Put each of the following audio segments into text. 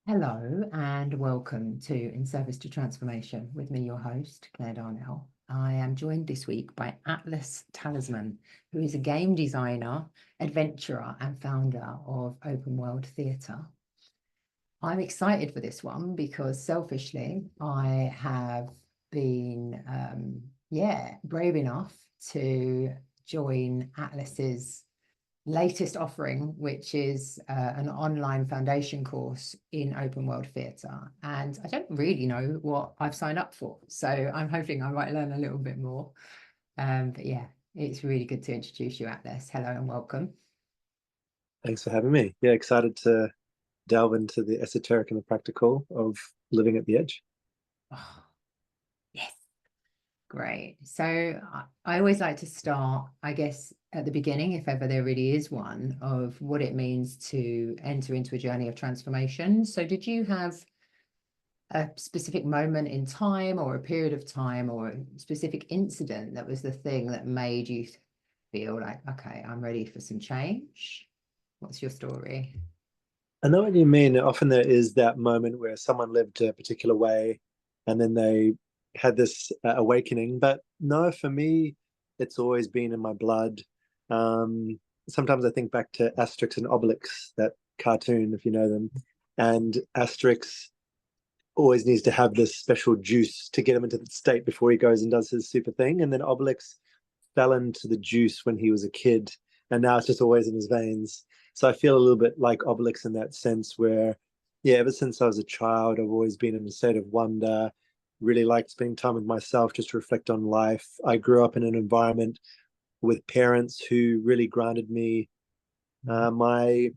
Hello and welcome to In Service to Transformation with me, your host, Claire Darnell. I am joined this week by Atlas Talisman, who is a game designer, adventurer, and founder of Open World Theatre. I'm excited for this one because selfishly, I have been, brave enough to join Atlas's latest offering, which is an online foundation course in open world theatre. And I don't really know what I've signed up for. So I'm hoping I might learn a little bit more. But yeah, it's really good to introduce you, Atlas. Hello and welcome. Thanks for having me. Yeah, excited to delve into the esoteric and the practical of living at the edge. Oh, yes. Great. So I always like to start, I guess, at the beginning, if ever there really is one, of what it means to enter into a journey of transformation. So did you have a specific moment in time or a period of time or a specific incident that was the thing that made you feel like, okay, I'm ready for some change? What's your story? I know what you mean. Often there is that moment where someone lived a particular way and then they had this awakening. But no, for me, it's always been in my blood. Sometimes I think back to Asterix and Obelix, that cartoon, if you know them. And Asterix always needs to have this special juice to get him into the state before he goes and does his super thing. And then Obelix fell into the juice when he was a kid, and now it's just always in his veins. So I feel a little bit like Obelix in that sense, where, yeah, ever since I was a child, I've always been in a state of wonder, really liked spending time with myself just to reflect on life. I grew up in an environment with parents who really grounded me. My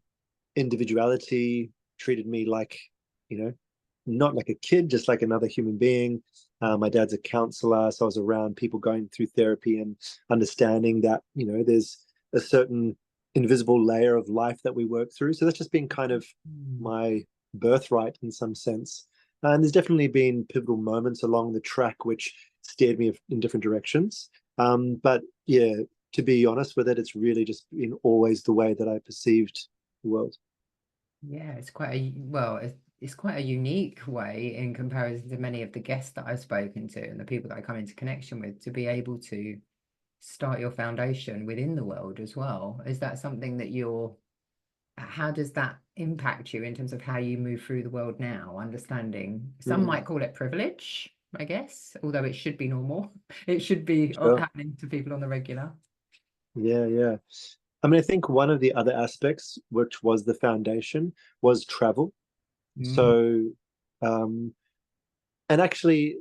individuality treated me like, you know, not like a kid, just like another human being. My dad's a counselor, so I was around people going through therapy and understanding that, there's a certain invisible layer of life that we work through. So that's just been kind of my birthright in some sense. And there's definitely been pivotal moments along the track which steered me in different directions. But yeah, to be honest with it, it's really just been always the way that I perceived the world. Yeah, it's quite a well, it's quite a unique way in comparison to many of the guests that I've spoken to and the people that I come into connection with to be able to start your foundation within the world as well. Is that something that how does that impact you in terms of how you move through the world now? Understanding some Mm, might call it privilege, I guess, although it should be normal. It should be sure. happening to people on the regular. Yeah, yeah. I mean, I think one of the other aspects, which was the foundation, was travel. Mm, So, um, and actually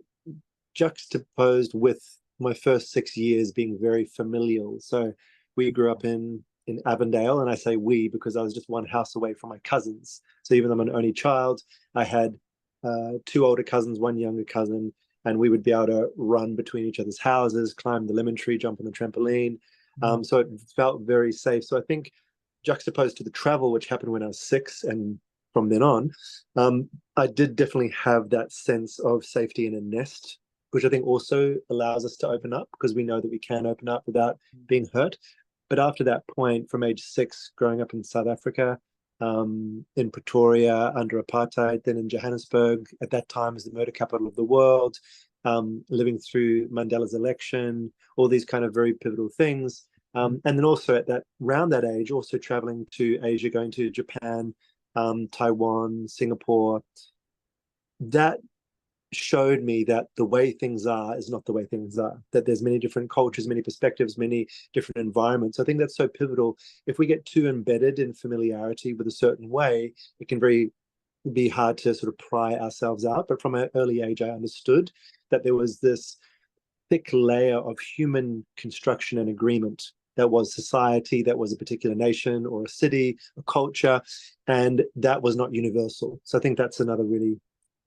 juxtaposed with my first 6 years being very familial. So we grew up in Avondale, and I say we because I was just one house away from my cousins. So even though I'm an only child, I had two older cousins, one younger cousin, and we would be able to run between each other's houses, climb the lemon tree, jump on the trampoline. mm, So it felt very safe. So I think juxtaposed to the travel, which happened when I was 6, and from then on, I did definitely have that sense of safety in a nest, which I think also allows us to open up because we know that we can open up without being hurt. But after that point, from age 6, growing up in South Africa, in Pretoria under apartheid, then in Johannesburg, at that time as the murder capital of the world, living through Mandela's election, all these kind of very pivotal things. mm, And then also at that around that age, also traveling to Asia, going to Japan, Taiwan, Singapore. That showed me that the way things are is not the way things are, that there's many different cultures, many perspectives, many different environments. I think that's so pivotal. If we get too embedded in familiarity with a certain way, it can be hard to sort of pry ourselves out. But from an early age, I understood that there was this thick layer of human construction and agreement that was society, that was a particular nation or a city, a culture, and that was not universal. So I think that's another really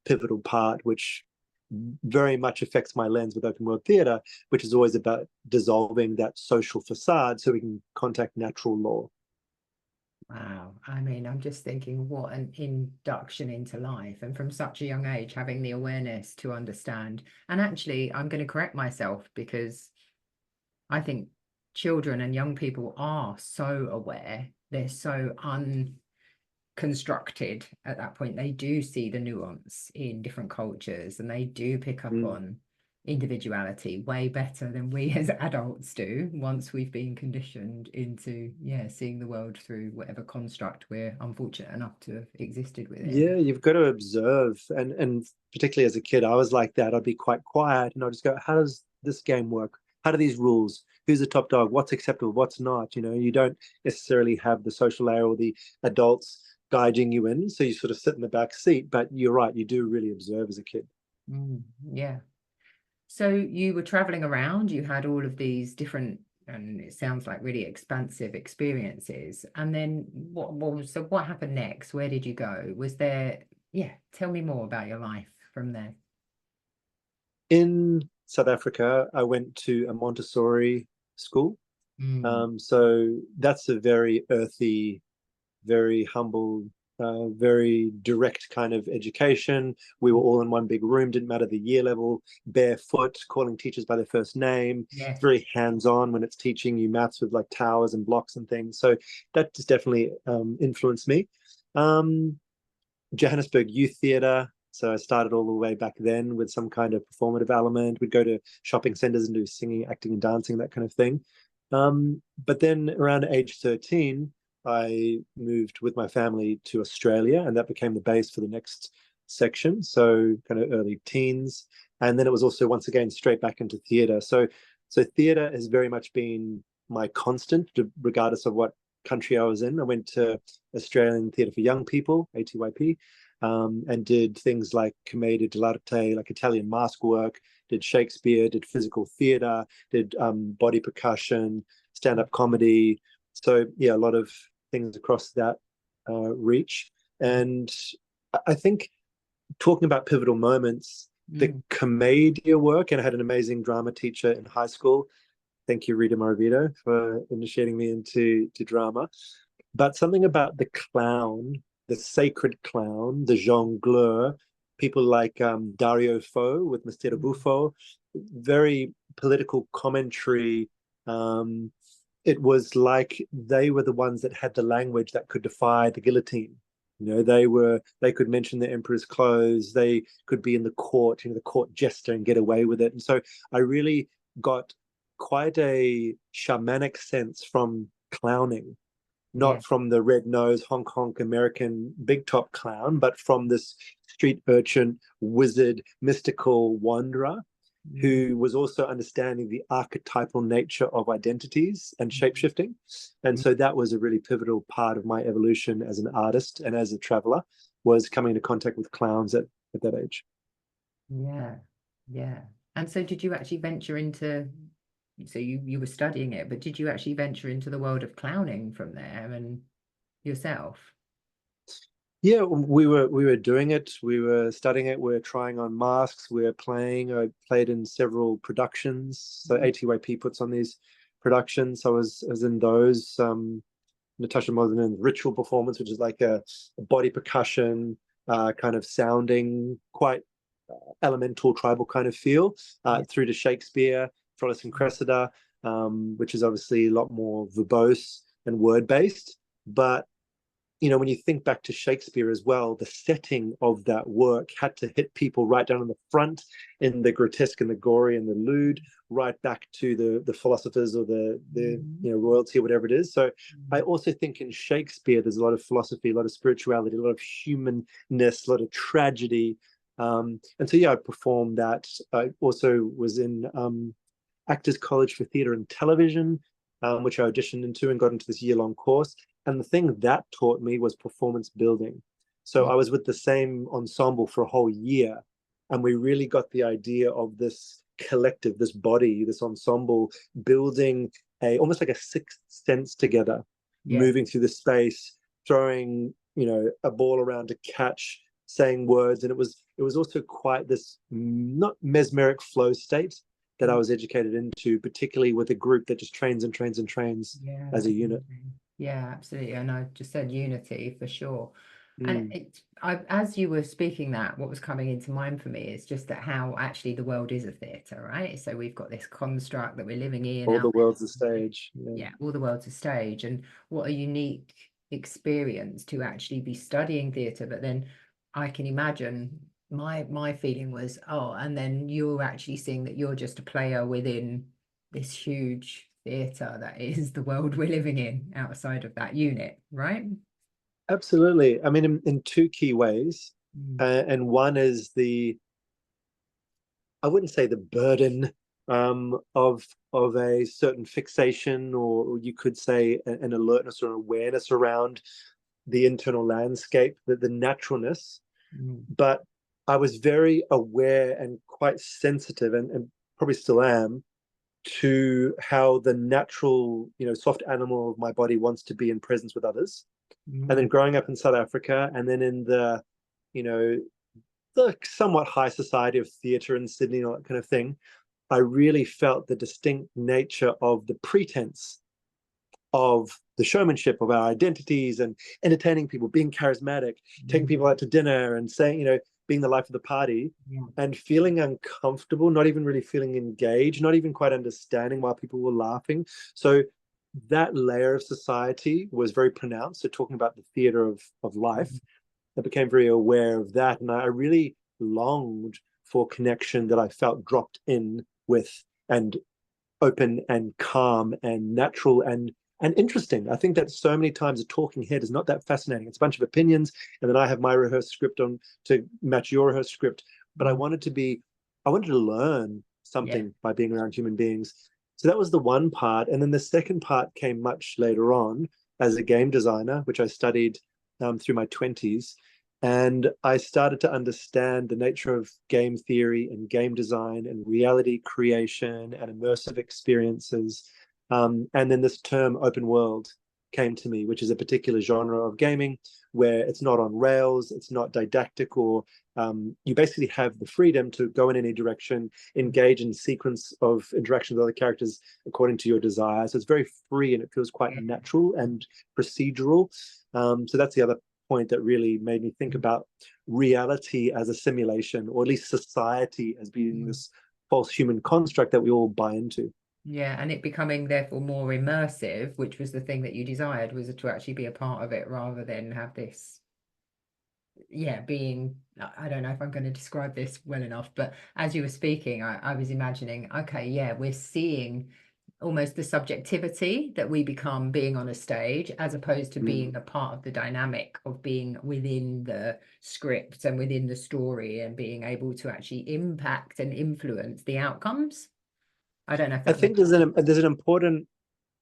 pivotal part, which very much affects my lens with open world theatre, which is always about dissolving that social facade so we can contact natural law. wow. I mean, I'm just thinking what an induction into life. And from such a young age, having the awareness to understand. And actually, I'm going to correct myself because I think children and young people are so aware. They're so constructed at that point. They do see the nuance in different cultures, and they do pick up on individuality way better than we as adults do, once we've been conditioned into seeing the world through whatever construct we're unfortunate enough to have existed within. Yeah, you've got to observe, and particularly as a kid, I was like that. I'd be quite quiet, and I'd just go, "How does this game work? How do these rules? Who's the top dog? What's acceptable? What's not?" You don't necessarily have the social layer or the adults guiding you in, so you sort of sit in the back seat. But you're right, you do really observe as a kid. Yeah. So you were traveling around, you had all of these different, and it sounds like really expansive experiences. And then what happened next? Where did you go? Was there, tell me more about your life from there. In South Africa, I went to a Montessori school. So that's a very earthy, very humble, very direct kind of education. We were all in one big room, didn't matter the year level, barefoot, calling teachers by their first name. Yeah. It's very hands-on when it's teaching you maths with like towers and blocks and things. So that just definitely influenced me. Johannesburg Youth Theatre. So I started all the way back then with some kind of performative element. We'd go to shopping centres and do singing, acting and dancing, that kind of thing. But then around age 13, I moved with my family to Australia, and that became the base for the next section. So kind of early teens. And then it was also once again straight back into theatre. So theatre has very much been my constant, regardless of what country I was in. I went to Australian Theatre for Young People, ATYP, and did things like commedia dell'arte, like Italian mask work, did Shakespeare, did physical theatre, did body percussion, stand-up comedy. So yeah, a lot of things across that reach. And I think talking about pivotal moments, the commedia work, and I had an amazing drama teacher in high school. Thank you, Rita Moravito, for initiating me into drama. But something about the clown, the sacred clown, the jongleur, people like Dario Fo with Mistero Buffo, very political commentary. It was like they were the ones that had the language that could defy the guillotine. They could mention the emperor's clothes. They could be in the court, the court jester, and get away with it. And so I really got quite a shamanic sense from clowning, not from the red nose, honk honk American big top clown, but from this street urchin, wizard, mystical wanderer who was also understanding the archetypal nature of identities and shapeshifting. And so that was a really pivotal part of my evolution as an artist and as a traveler, was coming into contact with clowns at that age. Yeah. And so did you actually venture into, so you were studying it, but did you actually venture into the world of clowning from there and yourself? Yeah, we were doing it. We were studying it. We were trying on masks. We were playing. I played in several productions. So ATYP puts on these productions. So I was in those. Natasha Mosinen's ritual performance, which is like a body percussion kind of sounding, quite elemental tribal kind of feel, through to Shakespeare, Troilus and Cressida, which is obviously a lot more verbose and word based. But when you think back to Shakespeare as well, the setting of that work had to hit people right down in the front, in the grotesque and the gory and the lewd, right back to the philosophers or the royalty or whatever it is. So I also think in Shakespeare, there's a lot of philosophy, a lot of spirituality, a lot of humanness, a lot of tragedy. And so, yeah, I performed that. I also was in Actors College for Theatre and Television, which I auditioned into and got into this year-long course. And the thing that taught me was performance building. So I was with the same ensemble for a whole year, and we really got the idea of this collective, this body, this ensemble building almost like a sixth sense together, moving through the space, throwing, a ball around to catch, saying words. And it was also quite this not mesmeric flow state that I was educated into, particularly with a group that just trains and trains and trains as a unit. Yeah, absolutely. And I just said unity for sure. And as you were speaking that, what was coming into mind for me is just that how actually the world is a theatre, right? So we've got this construct that we're living in. All the world's a stage. Yeah, all the world's a stage. And what a unique experience to actually be studying theatre, but then I can imagine my feeling was, oh, and then you're actually seeing that you're just a player within this huge theatre that is the world we're living in outside of that unit, right? Absolutely. I mean, in two key ways. Mm, And one is I wouldn't say the burden of a certain fixation, or you could say an alertness or awareness around the internal landscape, the naturalness. mm, But I was very aware and quite sensitive, and probably still am, to how the natural, soft animal of my body wants to be in presence with others. And then mm, growing up in South Africa, and then in you know, the somewhat high society of theatre in Sydney and all that kind of thing, I really felt the distinct nature of the pretense of the showmanship of our identities and entertaining people, being charismatic, taking mm, people out to dinner and saying, being the life of the party, yeah, and feeling uncomfortable, not even really feeling engaged, not even quite understanding why people were laughing. So that layer of society was very pronounced. So talking about the theater of life, I became very aware of that. And I really longed for connection that I felt dropped in with, and open and calm and natural and interesting. I think that so many times a talking head is not that fascinating. It's a bunch of opinions, and then I have my rehearsed script on to match your rehearsed script. But mm, I wanted to learn yeah, something by being around human beings. So that was the one part, and then the second part came much later on as a game designer, which I studied through my 20s. And I started to understand the nature of game theory and game design and reality creation and immersive experiences. And then this term open world came to me, which is a particular genre of gaming where it's not on rails, it's not didactic, or you basically have the freedom to go in any direction, engage in sequence of interactions with other characters according to your desire. So it's very free and it feels quite yeah, natural and procedural. So that's the other point that really made me think mm, about reality as a simulation, or at least society as being mm. this false human construct that we all buy into. Yeah, and it becoming therefore more immersive, which was the thing that you desired, was to actually be a part of it rather than have this, yeah, being, I don't know if I'm going to describe this well enough, but as you were speaking, I was imagining, okay, yeah, we're seeing almost the subjectivity that we become being on a stage, as opposed to Mm. being a part of the dynamic of being within the script and within the story and being able to actually impact and influence the outcomes. I don't know if I that think makes sense. there's an important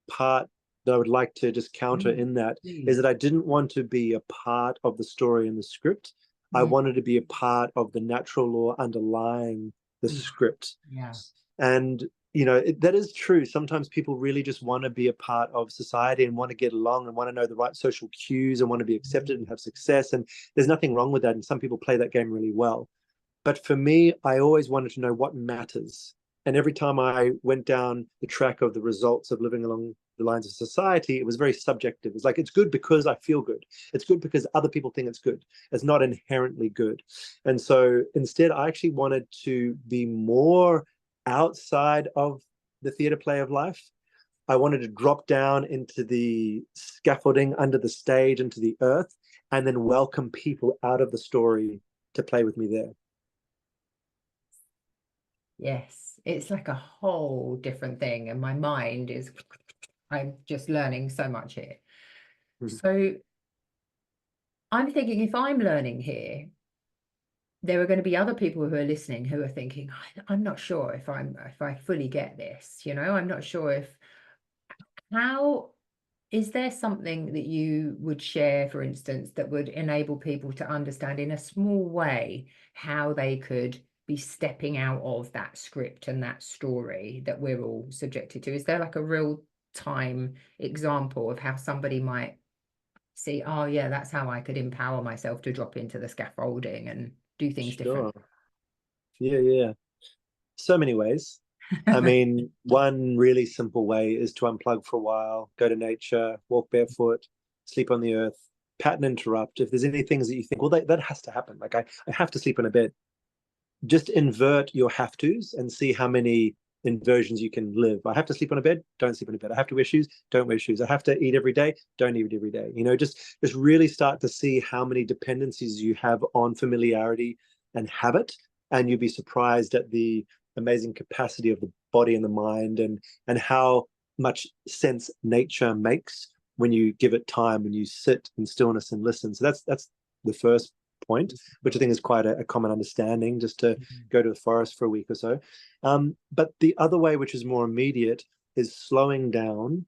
part that I would like to just counter Mm, in that, is please. that I didn't want to be a part of the story and the script. I Mm, wanted to be a part of the natural law underlying the mm, script. yeah. And that is true. Sometimes people really just want to be a part of society and want to get along and want to know the right social cues and want to be accepted and have success. And there's nothing wrong with that. And some people play that game really well. But for me, I always wanted to know what matters. And every time I went down the track of the results of living along the lines of society, it was very subjective. It's like, it's good because I feel good. It's good because other people think it's good. It's not inherently good. And so instead, I actually wanted to be more outside of the theater play of life. I wanted to drop down into the scaffolding under the stage, into the earth, and then welcome people out of the story to play with me there. Yes, it's like a whole different thing, and my mind is, I'm just learning so much here. Mhm. So I'm thinking if I'm learning here, there are going to be other people who are listening who are thinking, I'm not sure if I fully get this, I'm not sure if how is there something that you would share, for instance, that would enable people to understand in a small way how they could be stepping out of that script and that story that we're all subjected to? Is there like a real time example of how somebody might see, oh, yeah, that's how I could empower myself to drop into the scaffolding and do things different? Sure. Yeah, yeah. So many ways. I mean, one really simple way is to unplug for a while, go to nature, walk barefoot, sleep on the earth, pattern interrupt. If there's any things that you think, well, that has to happen. Like I have to sleep in a bed. Just invert your have tos and see how many inversions you can live. I have to sleep on a bed, don't sleep on a bed. I have to wear shoes, don't wear shoes. I have to eat every day, don't eat every day. Just really start to see how many dependencies you have on familiarity and habit, and you'd be surprised at the amazing capacity of the body and the mind, and how much sense nature makes when you give it time, when you sit in stillness and listen. So that's the first point, which I think is quite a common understanding, just to go to the forest for a week or so. But the other way, which is more immediate, is slowing down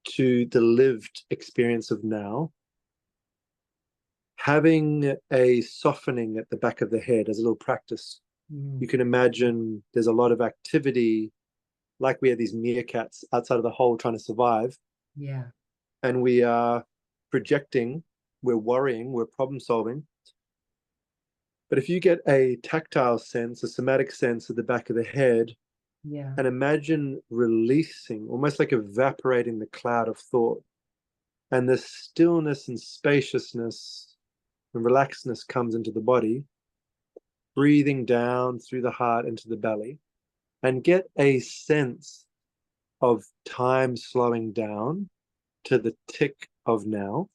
to the lived experience of now, having a softening at the back of the head as a little practice. You can imagine there's a lot of activity, like we have these meerkats outside of the hole trying to survive. Yeah. And we are projecting, we're worrying, we're problem solving. But if you get a tactile sense, a somatic sense at the back of the head, Yeah. and imagine releasing, almost like evaporating the cloud of thought, and the stillness and spaciousness and relaxedness comes into the body, breathing down through the heart into the belly, and get a sense of time slowing down to the tick of now,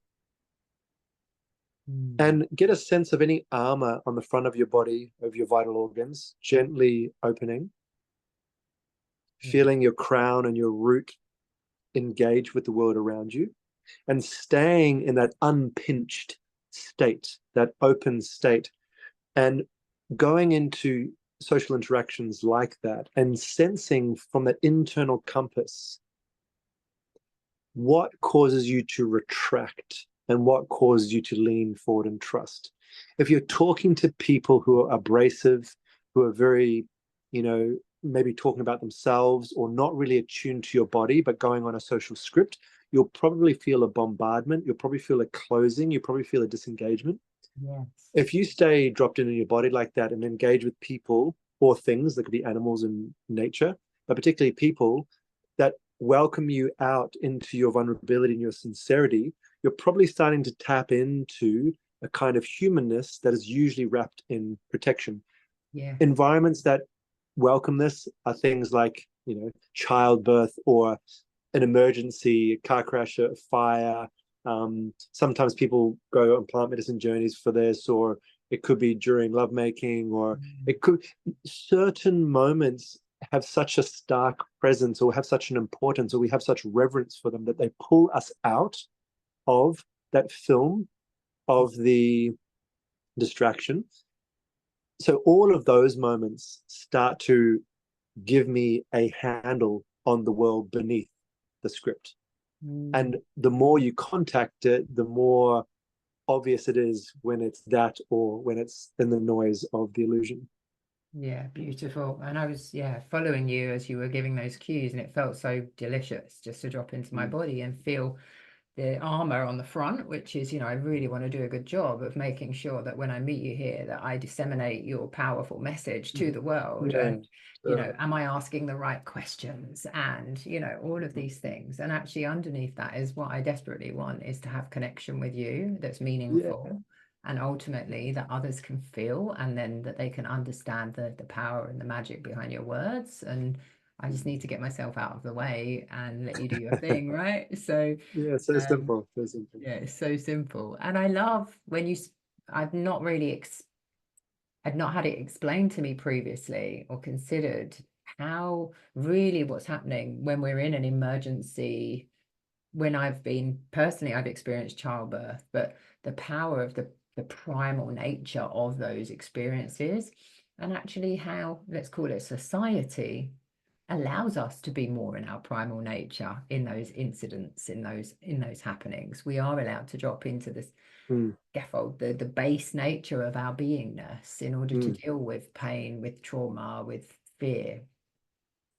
and get a sense of any armor on the front of your body, of your vital organs, gently opening, feeling your crown and your root engage with the world around you, and staying in that unpinched state, that open state, and going into social interactions like that and sensing from that internal compass what causes you to retract and what causes you to lean forward and trust. If you're talking to people who are abrasive, who are very, maybe talking about themselves or not really attuned to your body, but going on a social script, you'll probably feel a bombardment. You'll probably feel a closing. You'll probably feel a disengagement. Yes. If you stay dropped in your body like that and engage with people or things, that could be animals in nature, but particularly people that welcome you out into your vulnerability and your sincerity, you're probably starting to tap into a kind of humanness that is usually wrapped in protection. Yeah. Environments that welcome this are things like, childbirth or an emergency, a car crash, a fire. Sometimes people go on plant medicine journeys for this, or it could be during lovemaking, or it could, certain moments have such a stark presence or have such an importance, or we have such reverence for them that they pull us out of that film of the distraction. So all of those moments start to give me a handle on the world beneath the script. And the more you contact it, the more obvious it is when it's that or when it's in the noise of the illusion. Yeah, beautiful. And I was, following you as you were giving those cues, and it felt so delicious just to drop into my body and feel the armor on the front, which is, I really want to do a good job of making sure that when I meet you here, that I disseminate your powerful message to the world. And, am I asking the right questions? And, all of these things. And actually underneath that is what I desperately want, is to have connection with you that's meaningful. And ultimately that others can feel, and then that they can understand the power and the magic behind your words. And I just need to get myself out of the way and let you do your thing, right? So so simple, so simple. yeah, it's so simple. And I love when I've not really I'd not had it explained to me previously or considered how really what's happening when we're in an emergency. When I've experienced childbirth, but the power of the primal nature of those experiences, and actually how, let's call it, society allows us to be more in our primal nature in those incidents, in those happenings. We are allowed to drop into this scaffold, the base nature of our beingness, in order to deal with pain, with trauma, with fear.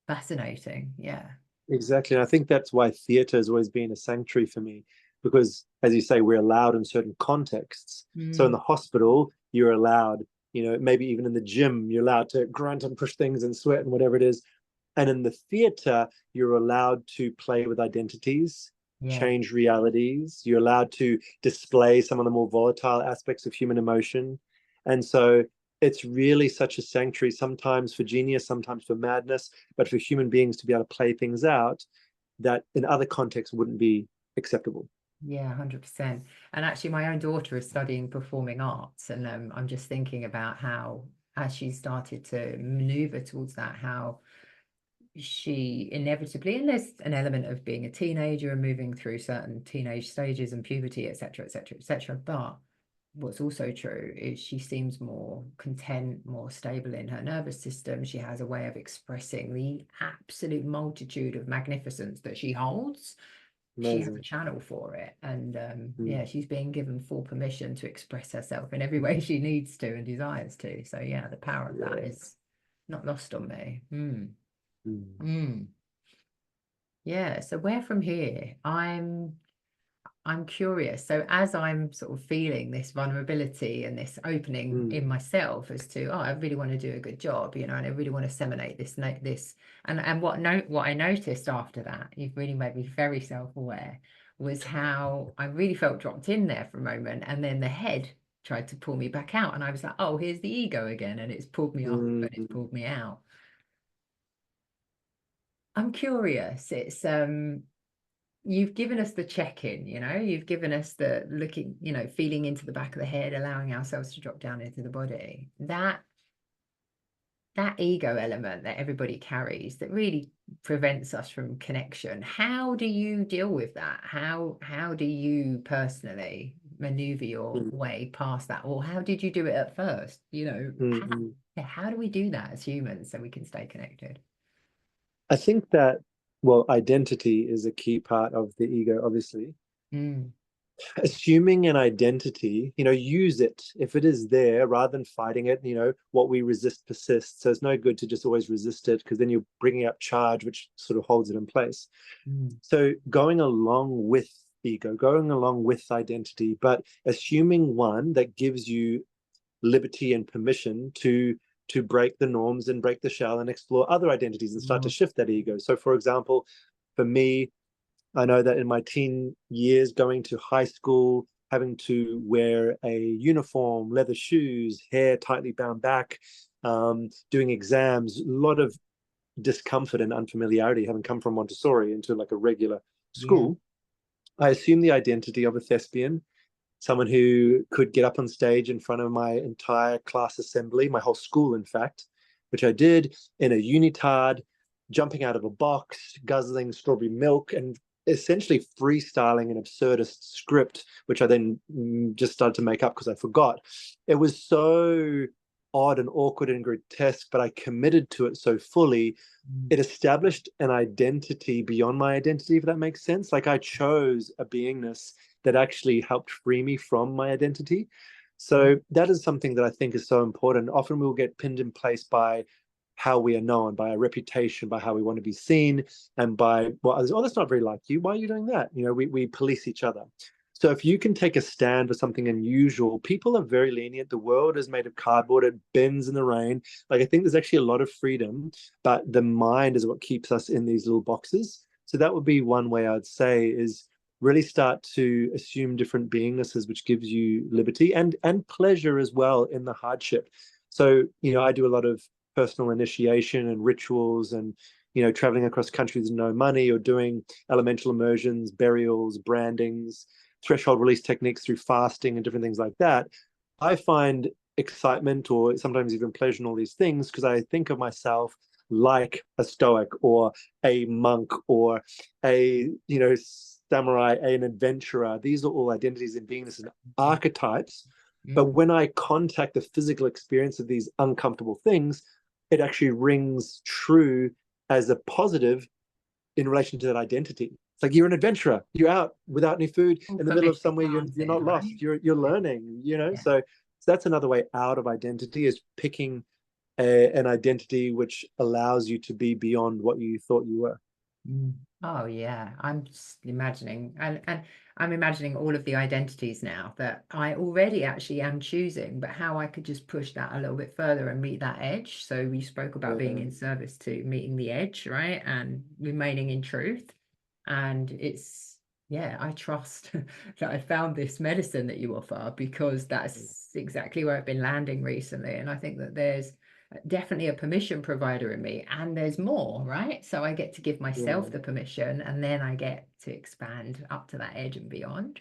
Fascinating. Yeah. Exactly. And I think that's why theatre has always been a sanctuary for me, because, as you say, we're allowed in certain contexts. So in the hospital, you're allowed, maybe even in the gym, you're allowed to grunt and push things and sweat and whatever it is. And in the theatre, you're allowed to play with identities, change realities. You're allowed to display some of the more volatile aspects of human emotion. And so it's really such a sanctuary, sometimes for genius, sometimes for madness, but for human beings to be able to play things out that in other contexts wouldn't be acceptable. Yeah, 100%. And actually, my own daughter is studying performing arts, and I'm just thinking about how, as she started to maneuver towards that, how she inevitably, and there's an element of being a teenager and moving through certain teenage stages and puberty, etc., etc., etc. But what's also true is she seems more content, more stable in her nervous system. She has a way of expressing the absolute multitude of magnificence that she holds. She has a Amazing. channel for it, and Mm. yeah, she's being given full permission to express herself in every way she needs to and desires to. So yeah, the power of that Yeah. is not lost on me. Mm. Mm. Yeah, so where from here? I'm curious. So as I'm sort of feeling this vulnerability and this opening Mm. in myself as to, oh, I really want to do a good job, you know, and I really want to disseminate this. And what I noticed after that, you've really made me very self-aware, was how I really felt dropped in there for a moment, and then the head tried to pull me back out, and I was like, oh, here's the ego again, and it's pulled me up and it's Mm. pulled me out. I'm curious. It's you've given us the check-in, you know, you've given us the looking, you know, feeling into the back of the head, allowing ourselves to drop down into the body. That ego element that everybody carries that really prevents us from connection. How do you deal with that? How do you personally maneuver your Mm. way past that? Or how did you do it at first? You know, Mm. Mm. how do we do that as humans so we can stay connected? I think that, well, identity is a key part of the ego, obviously. Mm, Assuming an identity, use it if it is there rather than fighting it. What we resist persists. So it's no good to just always resist it, because then you're bringing up charge, which sort of holds it in place. mm, So going along with ego, going along with identity, but assuming one that gives you liberty and permission to break the norms and break the shell and explore other identities and start to mm, shift that ego. So for example, for me, I know that in my teen years, going to high school, having to wear a uniform, leather shoes, hair tightly bound back, doing exams, a lot of discomfort and unfamiliarity, having come from Montessori into like a regular yeah. school. I assumed the identity of a thespian, someone who could get up on stage in front of my entire class assembly, my whole school, in fact, which I did in a unitard, jumping out of a box, guzzling strawberry milk, and essentially freestyling an absurdist script, which I then just started to make up because I forgot. It was so odd and awkward and grotesque, but I committed to it so fully. Mm, It established an identity beyond my identity, if that makes sense. Like I chose a beingness that actually helped free me from my identity. mm, So that is something that I think is so important. Often we'll get pinned in place by how we are known, by our reputation, by how we want to be seen, and by, well, oh, that's not very like you. Why are you doing that? We police each other. So if you can take a stand for something unusual, people are very lenient. The world is made of cardboard. It bends in the rain. Like I think there's actually a lot of freedom, but the mind is what keeps us in these little boxes. So that would be one way I'd say, is really start to assume different beingnesses, which gives you liberty and pleasure as well in the hardship. So, I do a lot of personal initiation and rituals, and traveling across countries with no money, or doing elemental immersions, burials, brandings, threshold release techniques through fasting and different things like that. I find excitement, or sometimes even pleasure, in all these things, because I think of myself like a stoic or a monk or a samurai, an adventurer. These are all identities and beingness and archetypes. But mm. when I contact the physical experience of these uncomfortable things, it actually rings true as a positive in relation to that identity. It's like you're an adventurer. You're out without any food All in the middle of permission somewhere. You're granted, not right? lost. You're learning. Yeah. So that's another way out of identity, is picking an identity which allows you to be beyond what you thought you were. Mm. Oh yeah, I'm just imagining, and I'm imagining all of the identities now that I already actually am choosing, but how I could just push that a little bit further and meet that edge. So we spoke about being in service to meeting the edge, right? And remaining in truth. And it's yeah, I trust that I found this medicine that you offer, because that's exactly where I've been landing recently. And I think that there's definitely a permission provider in me, and there's more, right? So I get to give myself Yeah. the permission, and then I get to expand up to that edge and beyond.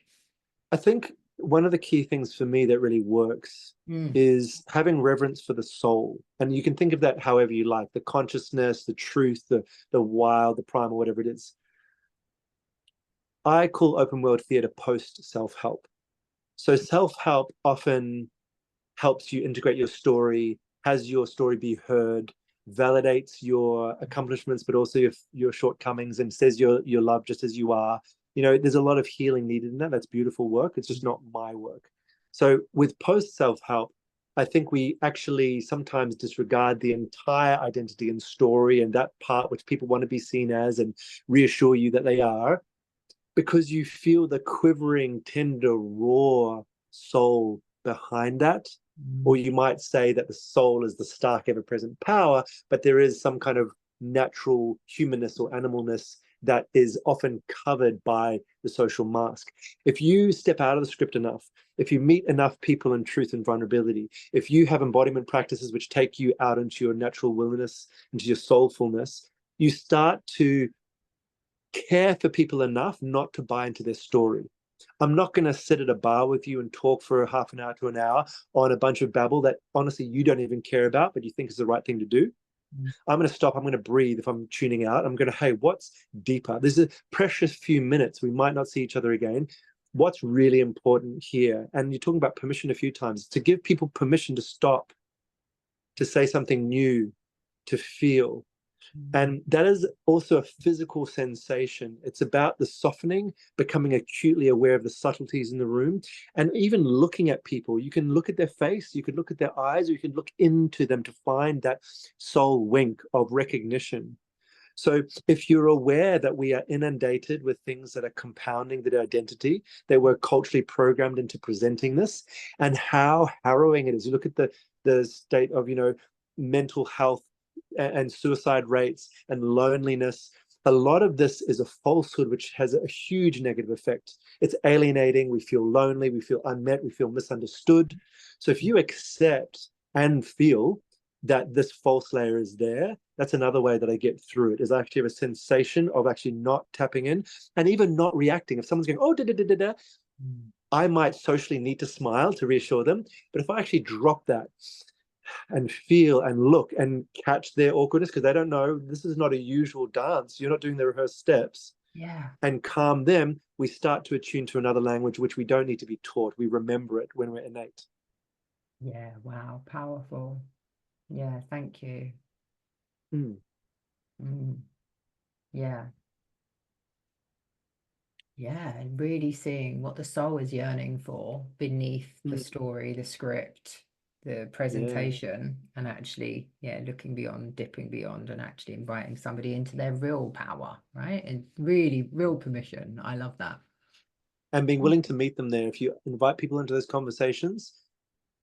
I think one of the key things for me that really works Mm. is having reverence for the soul. And you can think of that however you like, the consciousness, the truth, the wild, the primal, whatever it is. I call open world theater post self-help. So self-help often helps you integrate your story, has your story be heard, validates your accomplishments, but also your shortcomings, and says you're loved just as you are. You know, there's a lot of healing needed in that. That's beautiful work. It's just not my work. So with post self-help, I think we actually sometimes disregard the entire identity and story and that part which people want to be seen as and reassure you that they are, because you feel the quivering, tender, raw soul behind that. Or Mm. you might say that the soul is the stark, ever present power, but there is some kind of natural humanness or animalness that is often covered by the social mask. If you step out of the script enough, if you meet enough people in truth and vulnerability, if you have embodiment practices which take you out into your natural wilderness, into your soulfulness, you start to care for people enough not to buy into their story. I'm not going to sit at a bar with you and talk for half an hour to an hour on a bunch of babble that honestly you don't even care about, but you think is the right thing to do. Mm. I'm going to stop. I'm going to breathe if I'm tuning out. I'm going to, hey, what's deeper? There's a precious few minutes. We might not see each other again. What's really important here? And you're talking about permission a few times, to give people permission to stop, to say something new, to feel. Mm. And that is also a physical sensation. It's about the softening, becoming acutely aware of the subtleties in the room, and even looking at people. You can look at their face, you can look at their eyes, or you can look into them to find that soul wink of recognition. So if you're aware that we are inundated with things that are compounding the identity, that we're culturally programmed into presenting this, and how harrowing it is. You look at the state of, mental health and suicide rates and loneliness. A lot of this is a falsehood which has a huge negative effect. It's alienating. We feel lonely. We feel unmet. We feel misunderstood. So if you accept and feel that this false layer is there, that's another way that I get through it, is I actually have a sensation of actually not tapping in and even not reacting. If someone's going, oh, da, da, da, da, da, Mm. I might socially need to smile to reassure them. But if I actually drop that and feel and look and catch their awkwardness, because they don't know this is not a usual dance, you're not doing the rehearsed steps, Yeah. and calm them, we start to attune to another language which we don't need to be taught. We remember it when we're innate. Yeah. Wow. Powerful. Yeah. Thank you. Mm. Mm. Yeah. Yeah, and really seeing what the soul is yearning for beneath the Mm. story, the script, the Yeah. presentation, and actually, yeah, looking beyond, dipping beyond, and actually inviting somebody into their real power, right? And really, real permission. I love that. And being willing to meet them there. If you invite people into those conversations,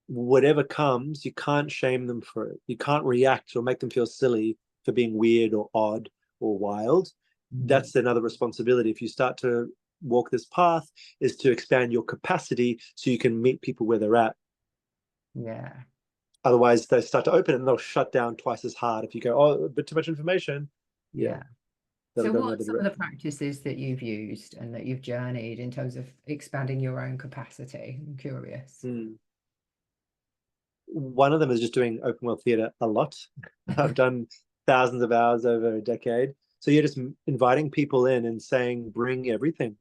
whatever comes, you can't shame them for it. You can't react or make them feel silly for being weird or odd or wild. Mm. That's another responsibility. If you start to walk this path, is to expand your capacity so you can meet people where they're at. Yeah, Otherwise, they start to open and they'll shut down twice as hard. If you go, oh, a bit too much information, yeah, yeah. they'll So go what the are other some of the direction. practices that you've used and that you've journeyed in terms of expanding your own capacity? I'm curious. Hmm. One of them is just doing open world theater a lot. I've done thousands of hours over a decade. So you're just inviting people in and saying, bring everything.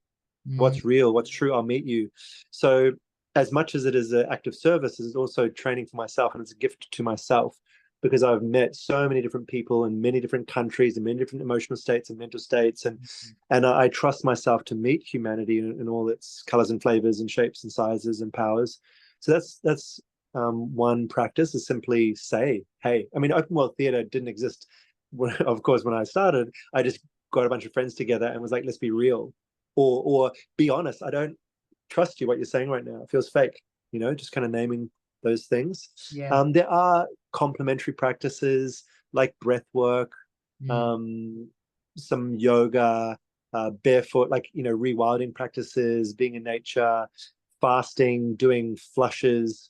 Mm. What's real, what's true, I'll meet you. So as much as it is an act of service, it's also training for myself, and it's a gift to myself, because I've met so many different people in many different countries and many different emotional states and mental states, and I trust myself to meet humanity in all its colors and flavors and shapes and sizes and powers. So that's one practice, is simply say, hey. I mean, open world theater didn't exist of course when I started. I just got a bunch of friends together and was like, let's be real, or be honest. I don't trust you, what you're saying right now. It feels fake, just kind of naming those things. Yeah. There are complementary practices like breath work, Mm. um, some yoga. barefoot, like, rewilding practices, being in nature, fasting, doing flushes,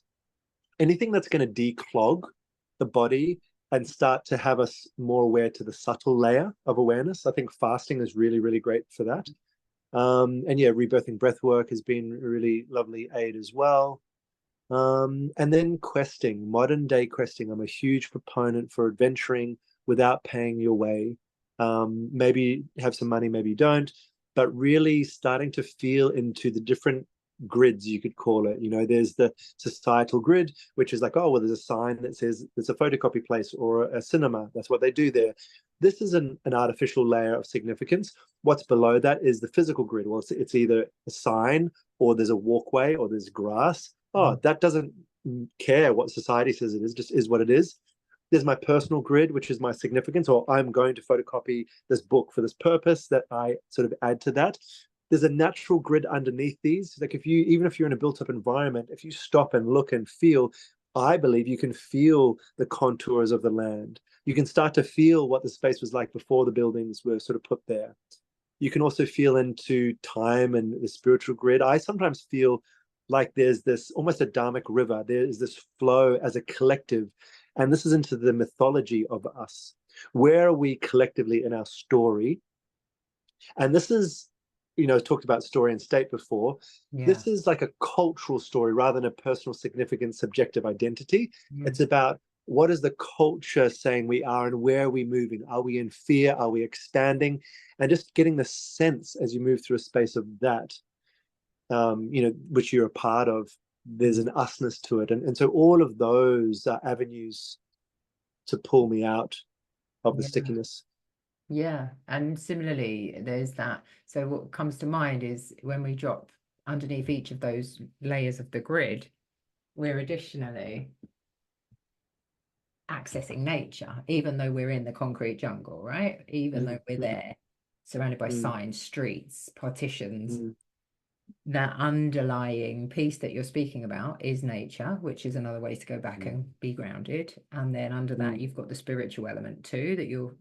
anything that's going to declog the body and start to have us more aware to the subtle layer of awareness. I think fasting is really, really great for that. And yeah, rebirthing breathwork has been a really lovely aid as well. And then questing, modern day questing. I'm a huge proponent for adventuring without paying your way. Maybe have some money, maybe you don't, but really starting to feel into the different grids, you could call it. There's the societal grid, which is like, oh, well, there's a sign that says there's a photocopy place or a cinema. That's what they do there. This is an artificial layer of significance. What's below that is the physical grid. Well, it's either a sign or there's a walkway or there's grass. Oh, that doesn't care what society says it is, just is what it is. There's my personal grid, which is my significance, or I'm going to photocopy this book for this purpose that I sort of add to that. There's a natural grid underneath these. Like even if you're in a built up environment, if you stop and look and feel, I believe you can feel the contours of the land. You can start to feel what the space was like before the buildings were sort of put there. You can also feel into time and the spiritual grid. I sometimes feel like there's this almost a dharmic river. There's this flow as a collective. And this is into the mythology of us. Where are we collectively in our story? And this is, talked about story and state before. Yeah. This is like a cultural story rather than a personal, significant, subjective identity. It's about what is the culture saying we are and where are we moving? Are we in fear? Are we expanding? And just getting the sense as you move through a space of that, which you're a part of, there's an usness to it. And so all of those are avenues to pull me out of the stickiness. Yeah, and similarly, there's that. So what comes to mind is when we drop underneath each of those layers of the grid, we're additionally accessing nature, even though we're in the concrete jungle, right? Even though we're there, surrounded by signs, streets, partitions. That underlying piece that you're speaking about is nature, which is another way to go back and be grounded. And then under that, you've got the spiritual element too, that you're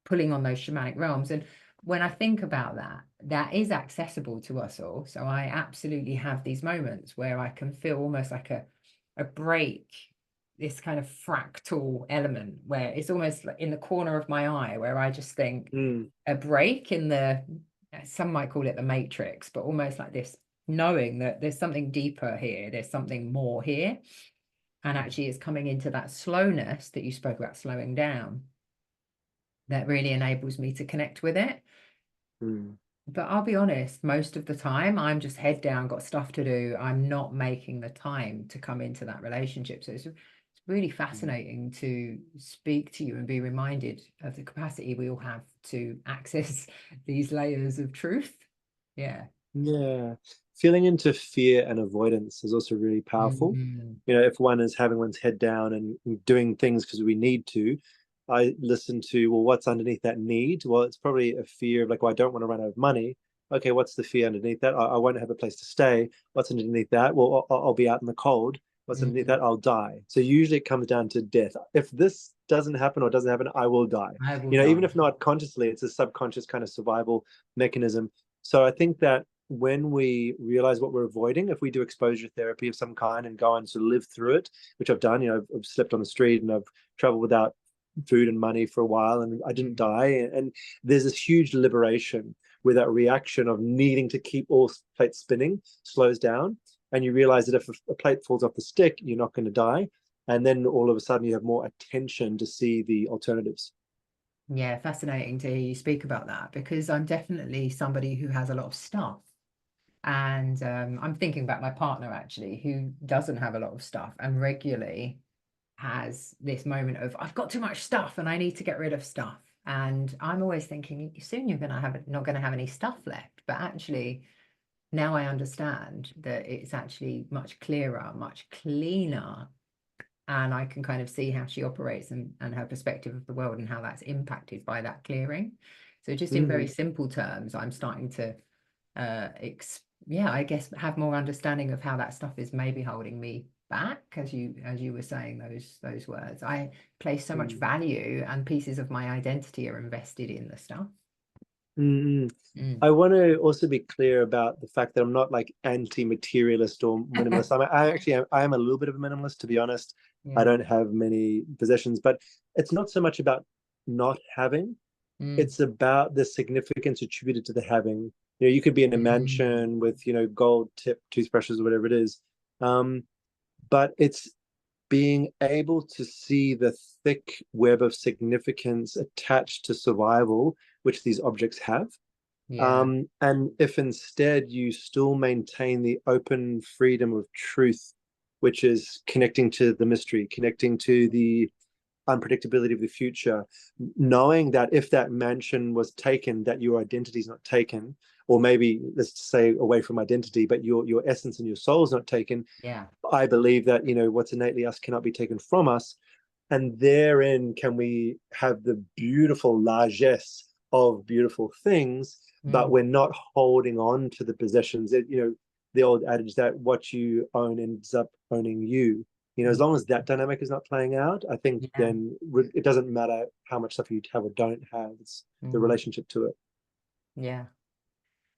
pulling on those shamanic realms. And when I think about that, that is accessible to us all. So I absolutely have these moments where I can feel almost like a break, this kind of fractal element where it's almost like in the corner of my eye, where I just think a break in the, some might call it the matrix, but almost like this, knowing that there's something deeper here, there's something more here. And actually it's coming into that slowness that you spoke about, slowing down, that really enables me to connect with it. But I'll be honest, most of the time I'm just head down, got stuff to do. I'm not making the time to come into that relationship. So it's really fascinating to speak to you and be reminded of the capacity we all have to access these layers of truth. Yeah. Feeling into fear and avoidance is also really powerful. If one is having one's head down and doing things because we need to, I listen to, well, what's underneath that need? Well, it's probably a fear of like, well, I don't want to run out of money. Okay, what's the fear underneath that? I won't have a place to stay. What's underneath that? Well, I'll be out in the cold. What's underneath that? I'll die. So usually it comes down to death. If this doesn't happen or doesn't happen, I will die. I will die. Even if not consciously, it's a subconscious kind of survival mechanism. So I think that when we realize what we're avoiding, if we do exposure therapy of some kind and go and sort of live through it, which I've done, I've slept on the street and I've traveled without food and money for a while and I didn't die. And there's this huge liberation where that reaction of needing to keep all plates spinning slows down. And you realize that if a plate falls off the stick, you're not going to die. And then all of a sudden you have more attention to see the alternatives. Yeah, fascinating to hear you speak about that, because I'm definitely somebody who has a lot of stuff. And I'm thinking about my partner actually, who doesn't have a lot of stuff and regularly has this moment of, I've got too much stuff and I need to get rid of stuff. And I'm always thinking, soon you're not going to have any stuff left. But actually, now I understand that it's actually much clearer, much cleaner. And I can kind of see how she operates and her perspective of the world and how that's impacted by that clearing. So just in very simple terms, I'm starting to I guess have more understanding of how that stuff is maybe holding me back, as you were saying those words. I place so much value, and pieces of my identity are invested in the stuff. Mm-mm. Mm. I want to also be clear about the fact that I'm not like anti-materialist or minimalist. I actually I am a little bit of a minimalist, to be honest. I Yeah. don't have many possessions, but it's not so much about not having. Mm. It's about the significance attributed to the having. You know, you could be in a Mm. mansion with, gold tip toothbrushes or whatever it is. Um, but it's being able to see the thick web of significance attached to survival, which these objects have. Yeah. And if instead you still maintain the open freedom of truth, which is connecting to the mystery, connecting to the unpredictability of the future, knowing that if that mansion was taken, that your identity is not taken, or maybe let's say away from identity, but your essence and your soul is not taken. Yeah. I believe that what's innately us cannot be taken from us, and therein can we have the beautiful largesse of beautiful things, but Mm. we're not holding on to the possessions. The old adage that what you own ends up owning you. As Mm. long as that dynamic is not playing out, I think Yeah. then it doesn't matter how much stuff you have or don't have. It's the Mm. relationship to it. Yeah.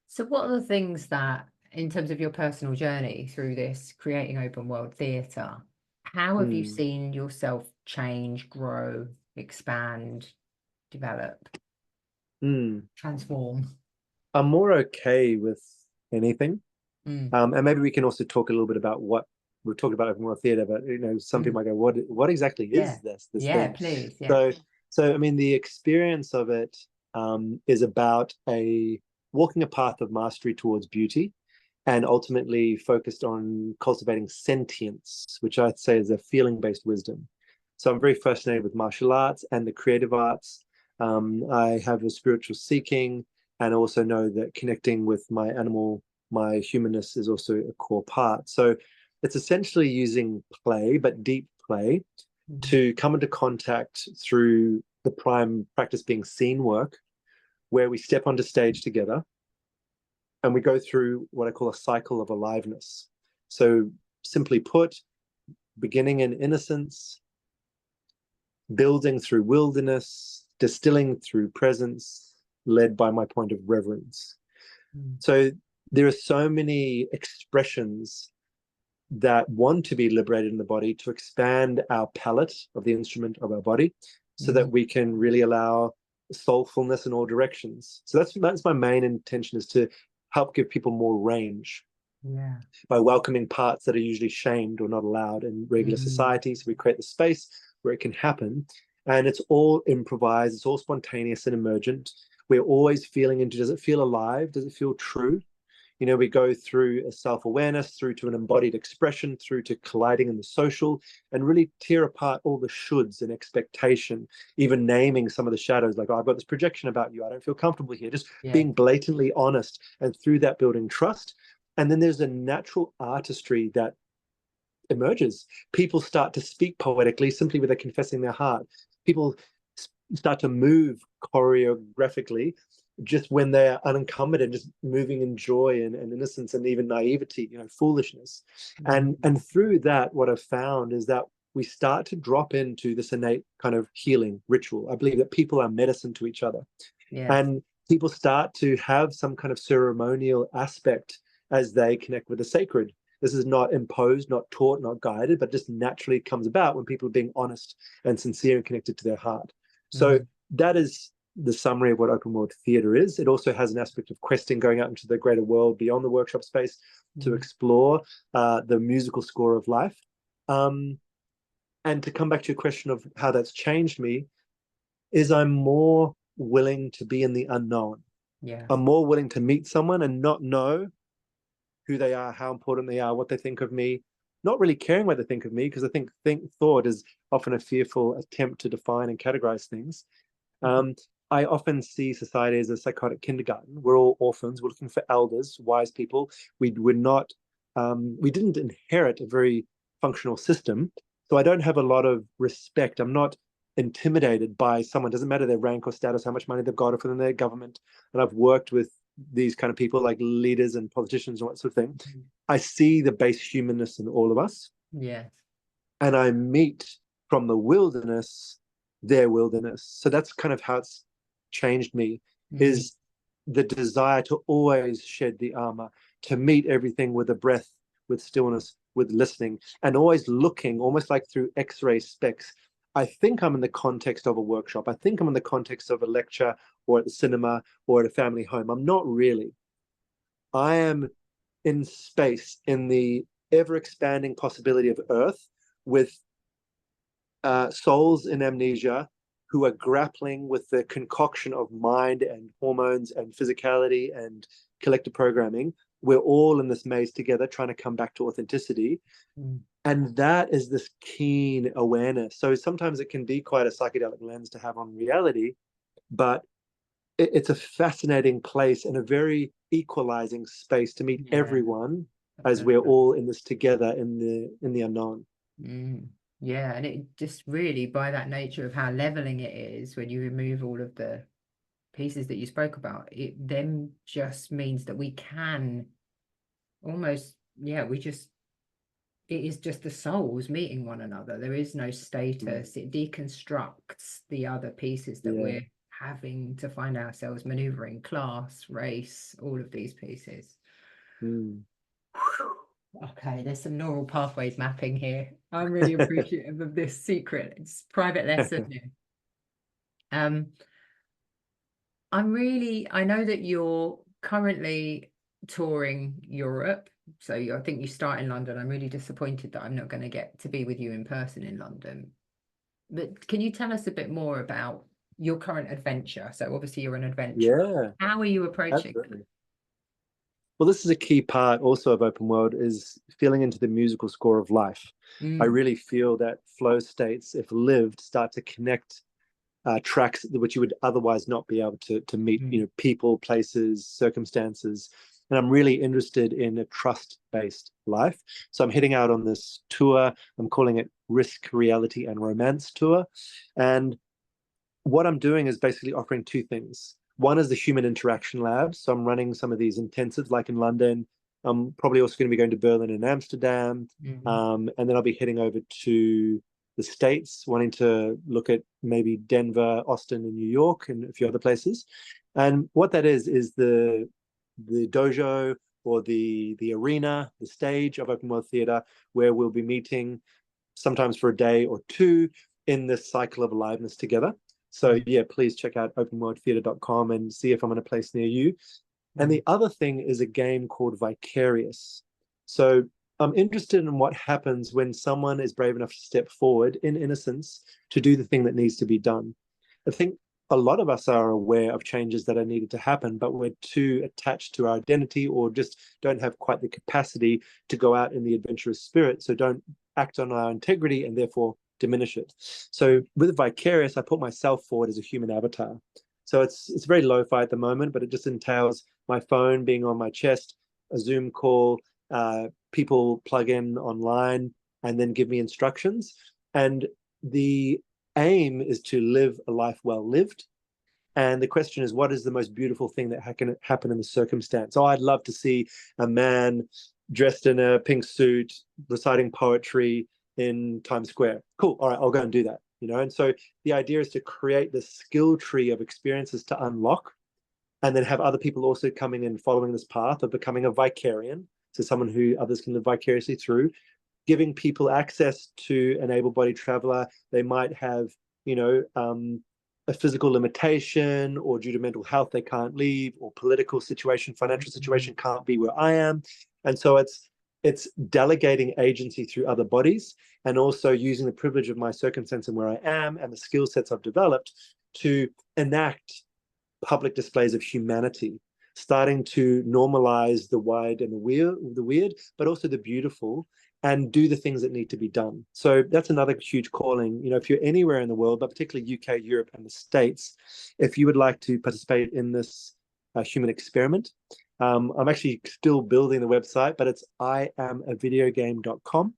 So what are the things that, in terms of your personal journey through this creating open world theatre, how have you Hmm. seen yourself change, grow, expand, develop, Hmm. transform? I'm more okay with anything. Mm. And maybe we can also talk a little bit about what we've talked about open world theater, but some Mm. people might go, what exactly Yeah. is this Yeah, thing? please. Yeah. So I mean, the experience of it is about a walking a path of mastery towards beauty, and ultimately focused on cultivating sentience, which I'd say is a feeling-based wisdom. So I'm very fascinated with martial arts and the creative arts. I have a spiritual seeking, and also know that connecting with my humanness is also a core part. So it's essentially using play, but deep play, Mm. to come into contact through the prime practice being scene work, where we step onto stage together and we go through what I call a cycle of aliveness. So, simply put, beginning in innocence, building through wilderness, distilling through presence, led by my point of reverence. Mm. So, there are so many expressions that want to be liberated in the body to expand our palette of the instrument of our body so that Mm. we can really allow soulfulness in all directions. So that's my main intention, is to help give people more range Yeah. by welcoming parts that are usually shamed or not allowed in regular Mm. society. So we create the space where it can happen. And it's all improvised, it's all spontaneous and emergent. We're always feeling into, does it feel alive? Does it feel true? We go through a self-awareness, through to an embodied expression, through to colliding in the social, and really tear apart all the shoulds and expectation, even naming some of the shadows, like, oh, I've got this projection about you, I don't feel comfortable here, just Yeah. being blatantly honest, and through that building trust. And then there's a natural artistry that emerges. People start to speak poetically simply with their confessing their heart. People start to move choreographically just when they're unencumbered and just moving in joy and innocence and even naivety, foolishness. Mm. And through that, what I've found is that we start to drop into this innate kind of healing ritual. I believe that people are medicine to each other. Yes. And people start to have some kind of ceremonial aspect as they connect with the sacred. This is not imposed, not taught, not guided, but just naturally comes about when people are being honest and sincere and connected to their heart. So Mm. that is the summary of what open world theatre is. It also has an aspect of questing, going out into the greater world beyond the workshop space to Mm. explore the musical score of life. And to come back to your question of how that's changed me, is I'm more willing to be in the unknown. Yeah. I'm more willing to meet someone and not know who they are, how important they are, what they think of me, not really caring what they think of me, because I think thought is often a fearful attempt to define and categorize things. Um, I often see society as a psychotic kindergarten. We're all orphans. We're looking for elders, wise people. We didn't inherit a very functional system, so I don't have a lot of respect. I'm not intimidated by someone. Doesn't matter their rank or status, how much money they've got, or for their government. And I've worked with these kind of people, like leaders and politicians and that sort of thing. Mm. I see the base humanness in all of us, Yes. and I meet from the wilderness their wilderness. So that's kind of how it's changed me, Mm. is the desire to always shed the armor, to meet everything with a breath, with stillness, with listening, and always looking, almost like through X-ray specs. I think I'm in the context of a workshop. I think I'm in the context of a lecture or at the cinema or at a family home. I'm not really. I am in space, in the ever-expanding possibility of Earth, with souls in amnesia who are grappling with the concoction of mind and hormones and physicality and collective programming. We're all in this maze together trying to come back to authenticity. Mm. And that is this keen awareness. So sometimes it can be quite a psychedelic lens to have on reality, but it's a fascinating place and a very equalizing space to meet everyone as we're all in this together in the unknown. Mm. Yeah, and it just really, by that nature of how leveling it is, when you remove all of the pieces that you spoke about, it then just means that we can almost, it is just the souls meeting one another. There is no status. It deconstructs the other pieces that we're having to find ourselves maneuvering: class, race, all of these pieces. Okay, there's some neural pathways mapping here. I'm really appreciative of this secret. It's private lesson here. I know that you're currently touring Europe. So I think you start in London. I'm really disappointed that I'm not going to get to be with you in person in London. But can you tell us a bit more about your current adventure? So obviously you're an adventurer. Yeah, How are you approaching absolutely. Well, this is a key part also of open world, is feeling into the musical score of life. I really feel that flow states, if lived, start to connect tracks which you would otherwise not be able to meet, people, places, circumstances. And I'm really interested in a trust-based life. So I'm heading out on this tour. I'm calling it Risk, Reality, and Romance Tour. And what I'm doing is basically offering two things. One is the human interaction lab. So I'm running some of these intensives like in London. I'm probably also going to be going to Berlin and Amsterdam. And then I'll be heading over to the States, wanting to look at maybe Denver, Austin, and New York, and a few other places. And what that is the dojo, or the arena, the stage of open world theater, where we'll be meeting sometimes for a day or two in this cycle of aliveness together. So yeah, please check out openworldtheater.com and see if I'm in a place near you. And the other thing is a game called Vicarious. So I'm interested in what happens when someone is brave enough to step forward in innocence to do the thing that needs to be done. I think a lot of us are aware of changes that are needed to happen, but we're too attached to our identity, or just don't have quite the capacity to go out in the adventurous spirit. So don't act on our integrity and therefore diminish it. So with Vicarious, I put myself forward as a human avatar. So it's very lo-fi at the moment, but it just entails my phone being on my chest, a Zoom call, people plug in online and then give me instructions. And the aim is to live a life well lived. And the question is, what is the most beautiful thing that can happen in the circumstance? So I'd love to see a man dressed in a pink suit reciting poetry in Times Square. Cool. All right, I'll go and do that. And so the idea is to create this skill tree of experiences to unlock, and then have other people also coming and following this path of becoming a vicarian. So someone who others can live vicariously through, giving people access to an able-bodied traveler. They might have, a physical limitation, or due to mental health, they can't leave, or political situation, financial situation can't be where I am. And so it's delegating agency through other bodies, and also using the privilege of my circumstance and where I am and the skill sets I've developed to enact public displays of humanity, starting to normalize the wide and the weird, but also the beautiful, and do the things that need to be done. So that's another huge calling. If you're anywhere in the world, but particularly UK, Europe, and the States, if you would like to participate in this human experiment, I'm actually still building the website, but it's iamavideogame.com.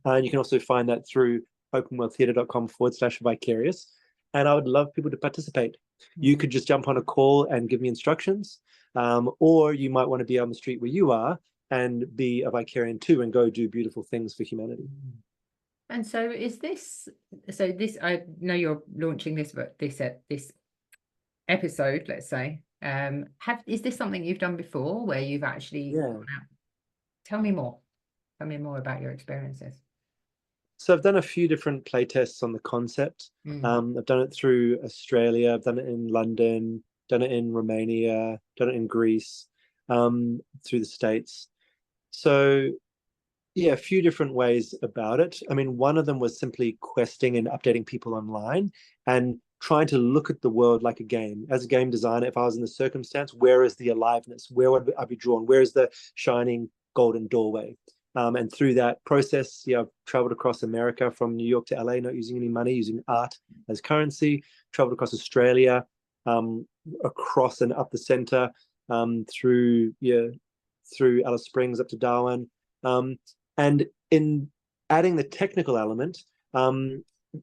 And you can also find that through openworldtheater.com/vicarious. And I would love people to participate. You could just jump on a call and give me instructions, or you might want to be on the street where you are and be a vicarian too, and go do beautiful things for humanity. And so I know you're launching this episode, let's say, Is this something you've done before where you've actually Yeah. gone out? Tell me more. Tell me more about your experiences. So I've done a few different play tests on the concept. I've done it through Australia, I've done it in London, done it in Romania, done it in Greece, through the States. So yeah, a few different ways about it. I mean, one of them was simply questing and updating people online and trying to look at the world like a game. As a game designer, if I was in the circumstance, where is the aliveness? Where would I be drawn? Where is the shining golden doorway? And through that process, yeah, I've traveled across America from New York to LA, not using any money, using art as currency, traveled across Australia, across and up the center, through, yeah, through Alice Springs up to Darwin. And in adding the technical element,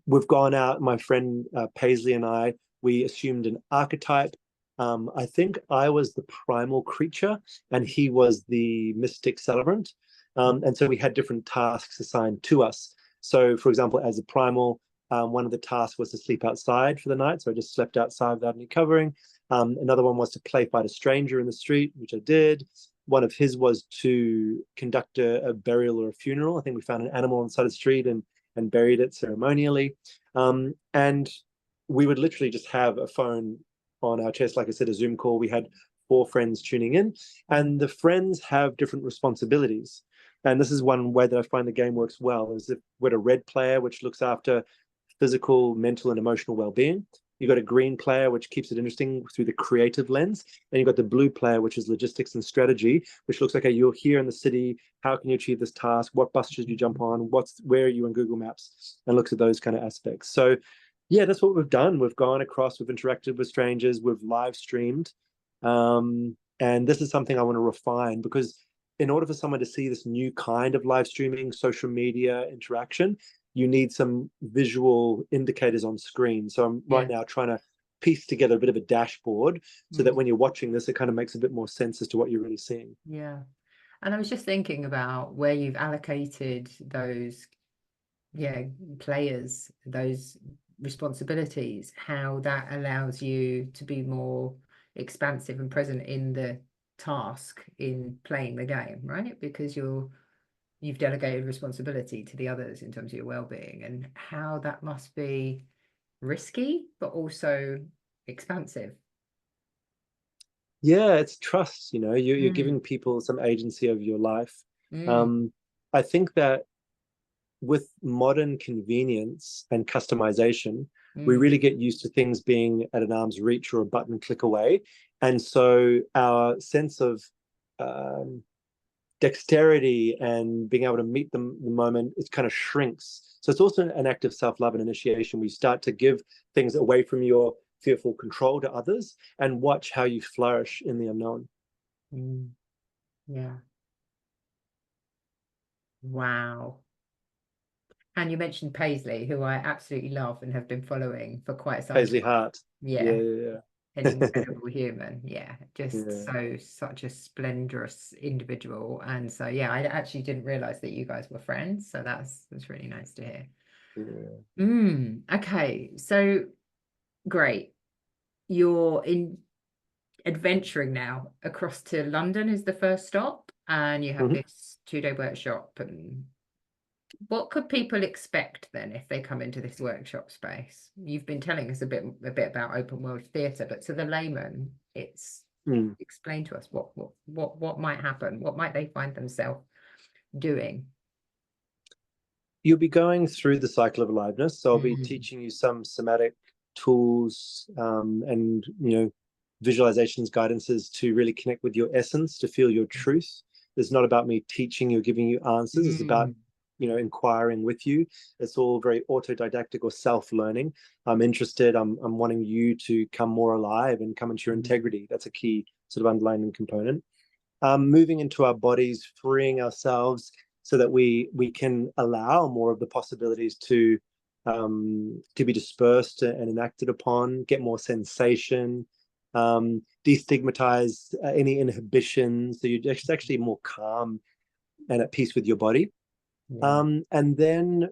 we've gone out, my friend Paisley and I, we assumed an archetype. I think I was the primal creature and he was the mystic celebrant. And so we had different tasks assigned to us. So, for example, as a primal, one of the tasks was to sleep outside for the night. So I just slept outside without any covering. Another one was to play fight a stranger in the street, which I did. One of his was to conduct a burial or a funeral. I think we found an animal on the side of the street and buried it ceremonially. And we would literally just have a phone on our chest, like I said, a Zoom call. We had 4 friends tuning in, and the friends have different responsibilities. And this is one way that I find the game works well, is if we're a red player, which looks after physical, mental, and emotional well-being. You've got a green player, which keeps it interesting through the creative lens. And you've got the blue player, which is logistics and strategy, which looks like, okay, you're here in the city. How can you achieve this task? What bus should you jump on? Where are you in Google Maps? And looks at those kind of aspects. So yeah, that's what we've done. We've gone across, we've interacted with strangers, we've live streamed. And this is something I want to refine, because in order for someone to see this new kind of live streaming, social media interaction, you need some visual indicators on screen. So I'm right now trying to piece together a bit of a dashboard so that when you're watching this, it kind of makes a bit more sense as to what you're really seeing. Yeah. And I was just thinking about where you've allocated those, players, those responsibilities, how that allows you to be more expansive and present in the task in playing the game, right? Because you've delegated responsibility to the others in terms of your well-being, and how that must be risky but also expansive. Yeah, it's trust, you're giving people some agency over your life. I think that with modern convenience and customization, we really get used to things being at an arm's reach or a button click away. And so our sense of dexterity and being able to meet the moment, it kind of shrinks. So it's also an act of self-love and initiation. We start to give things away from your fearful control to others and watch how you flourish in the unknown. Yeah. Wow. And you mentioned Paisley, who I absolutely love and have been following for quite some Paisley time. Hart. Yeah. Yeah. An incredible human. Yeah. Just Yeah. such a splendorous individual. And so, yeah, I actually didn't realize that you guys were friends. So that's really nice to hear. Okay. So great. You're in adventuring now across to London is the first stop, and you have this 2-day workshop. And what could people expect then if they come into this workshop space? You've been telling us a bit about open world theatre, but to the layman, it's explain to us what might happen. What might they find themselves doing? You'll be going through the cycle of aliveness. So I'll be teaching you some somatic tools, and visualizations, guidances to really connect with your essence, to feel your truth. It's not about me teaching you or giving you answers. It's about inquiring with you. It's all very autodidactic or self-learning. I'm interested. I'm wanting you to come more alive and come into your integrity. That's a key sort of underlying component. Moving into our bodies, freeing ourselves so that we can allow more of the possibilities to be dispersed and enacted upon, get more sensation, destigmatize any inhibitions, so you're just actually more calm and at peace with your body. And then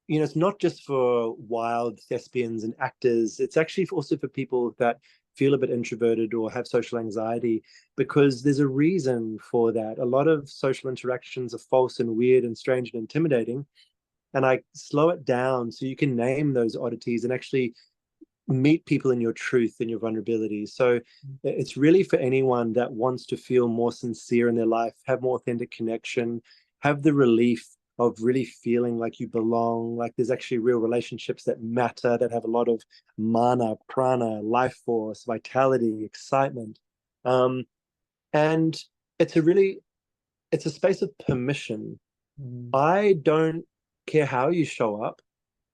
it's not just for wild thespians and actors. It's actually also for people that feel a bit introverted or have social anxiety, because there's a reason for that. A lot of social interactions are false and weird and strange and intimidating. And I slow it down so you can name those oddities and actually meet people in your truth and your vulnerability. So it's really for anyone that wants to feel more sincere in their life, have more authentic connection, have the relief of really feeling like you belong, like there's actually real relationships that matter, that have a lot of mana, prana, life force, vitality, excitement. And it's it's a space of permission. I don't care how you show up.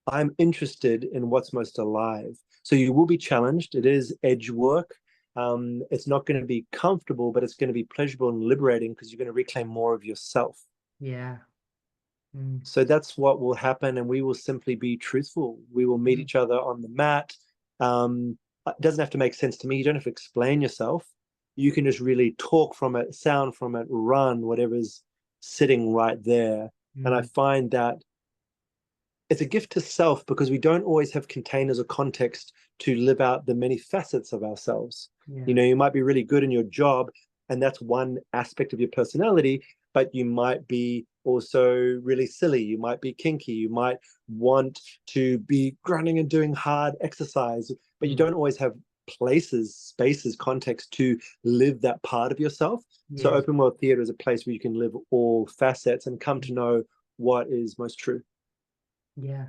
I'm interested in what's most alive. So you will be challenged. It is edge work. It's not going to be comfortable, but it's going to be pleasurable and liberating because you're going to reclaim more of yourself. Yeah. So that's what will happen, and we will simply be truthful. We will meet each other on the mat. It doesn't have to make sense to me. You don't have to explain yourself. You can just really talk from it, sound from it, run whatever's sitting right there. And I find that it's a gift to self because we don't always have containers or context to live out the many facets of ourselves. You know, you might be really good in your job, and that's one aspect of your personality, but you might be also really silly. You might be kinky. You might want to be grinding and doing hard exercise, but you don't always have places, spaces, context to live that part of yourself. So open world theater is a place where you can live all facets and come to know what is most true. Yeah.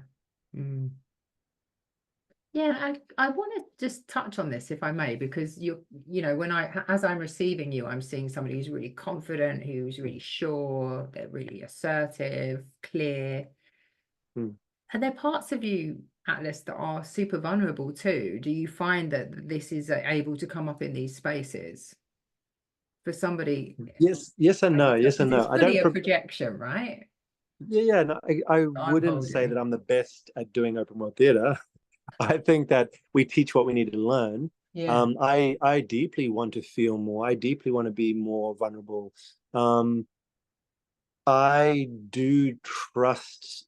Yeah, I want to just touch on this, if I may, because you know, as I'm receiving you, I'm seeing somebody who's really confident, who's really sure, they're really assertive, clear. Are there parts of you, Atlas, that are super vulnerable too? Do you find that this is able to come up in these spaces for somebody? Yes and no. Yes and Because it's no. I fully don't. a projection, right? Yeah. No, I I'm wouldn't say that holding. I'm the best at doing open world theater. I think that we teach what we need to learn. Yeah. I deeply want to feel more. I deeply want to be more vulnerable. Um, I do trust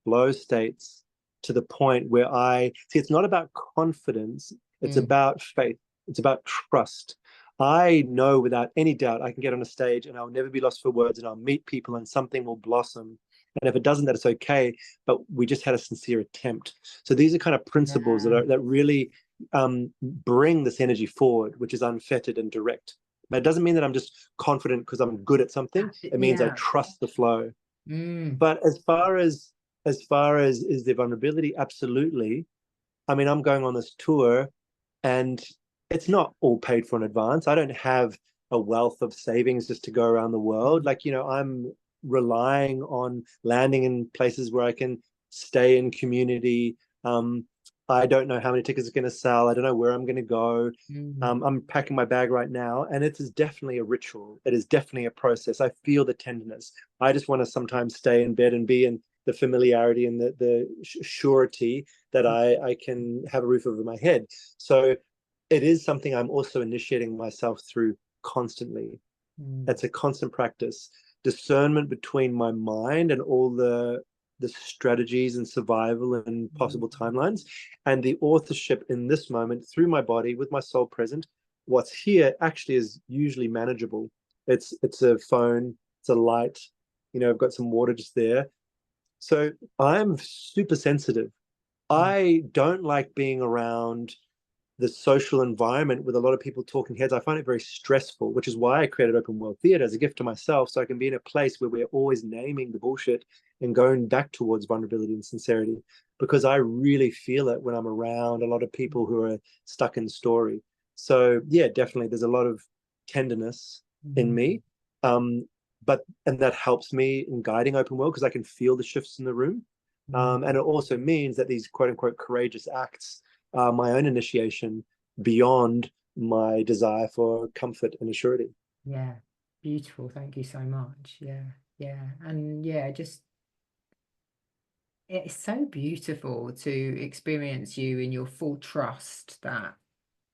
flow states to the point where I see it's not about confidence, it's about faith, it's about trust. I know without any doubt I can get on a stage and I'll never be lost for words and I'll meet people and something will blossom. And if it doesn't, that it's okay. But we just had a sincere attempt. So these are kind of principles that really bring this energy forward, which is unfettered and direct. But it doesn't mean that I'm just confident because I'm good at something. It means I Yeah. trust the flow. But as far as is there vulnerability, absolutely. I mean, I'm going on this tour and it's not all paid for in advance. I don't have a wealth of savings just to go around the world. Like, you know, I'm relying on landing in places where I can stay in community. I don't know how many tickets are going to sell. I don't know where I'm going to go. I'm packing my bag right now, and it is definitely a ritual. It is definitely a process. I feel the tenderness. I just want to sometimes stay in bed and be in the familiarity and the surety that I can have a roof over my head. So it is something I'm also initiating myself through constantly. It's a constant practice. Discernment between my mind and all the strategies and survival and possible timelines, and the authorship in this moment through my body with my soul present. What's here actually is usually manageable. It's a phone, it's a light, you know, I've got some water just there. So I'm super sensitive. I don't like being around the social environment with a lot of people talking heads. I find it very stressful, which is why I created open world theater as a gift to myself, so I can be in a place where we're always naming the bullshit and going back towards vulnerability and sincerity, because I really feel it when I'm around a lot of people who are stuck in story. So yeah, definitely there's a lot of tenderness in me, and that helps me in guiding open world because I can feel the shifts in the room. And it also means that these quote unquote courageous acts, my own initiation beyond my desire for comfort and assurity. Yeah, beautiful. Thank you so much. Yeah. And yeah, just it's so beautiful to experience you in your full trust that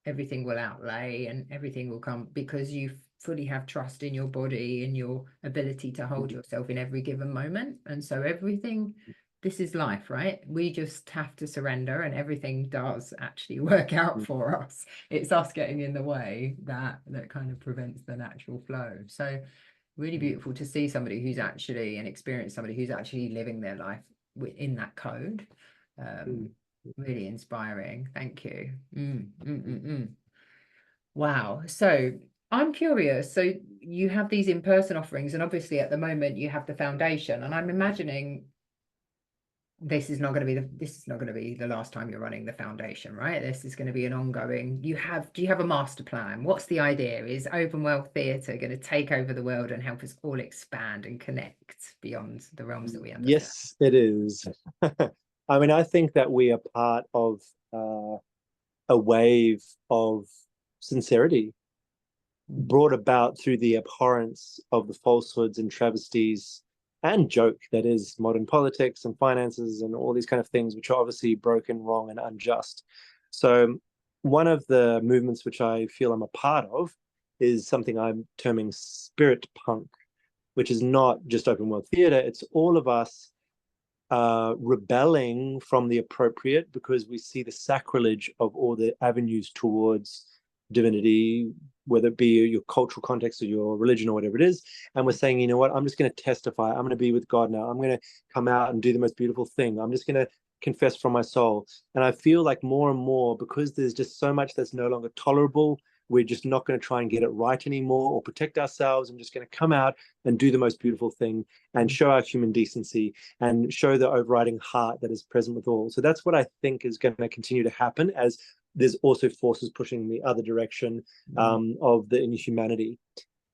everything will outlay and everything will come because you fully have trust in your body and your ability to hold yourself in every given moment. And so everything this is life, right? We just have to surrender and everything does actually work out for us. It's us getting in the way that kind of prevents the natural flow. So really beautiful to see somebody who's actually and experience somebody who's actually living their life in that code. Really inspiring. Thank you. Wow. So I'm curious. So you have these in-person offerings, and obviously at the moment you have the foundation, and I'm imagining this is not going to be the last time you're running the foundation, right? This is going to be an ongoing. Do you have a master plan? What's the idea? Is open world theatre going to take over the world and help us all expand and connect beyond the realms that we understand? Yes, it is. I mean, I think that we are part of a wave of sincerity brought about through the abhorrence of the falsehoods and travesties and joke that is modern politics and finances and all these kind of things, which are obviously broken, wrong, and unjust. So one of the movements which I feel I'm a part of is something I'm terming spirit punk, which is not just open world theater. It's all of us rebelling from the appropriate because we see the sacrilege of all the avenues towards divinity, whether it be your cultural context or your religion or whatever it is. And we're saying, you know what, I'm just going to testify. I'm going to be with God now. I'm going to come out and do the most beautiful thing. I'm just going to confess from my soul. And I feel like more and more, because there's just so much that's no longer tolerable, we're just not going to try and get it right anymore or protect ourselves. I'm just going to come out and do the most beautiful thing and show our human decency and show the overriding heart that is present with all. So that's what I think is going to continue to happen, as there's also forces pushing the other direction of the inhumanity.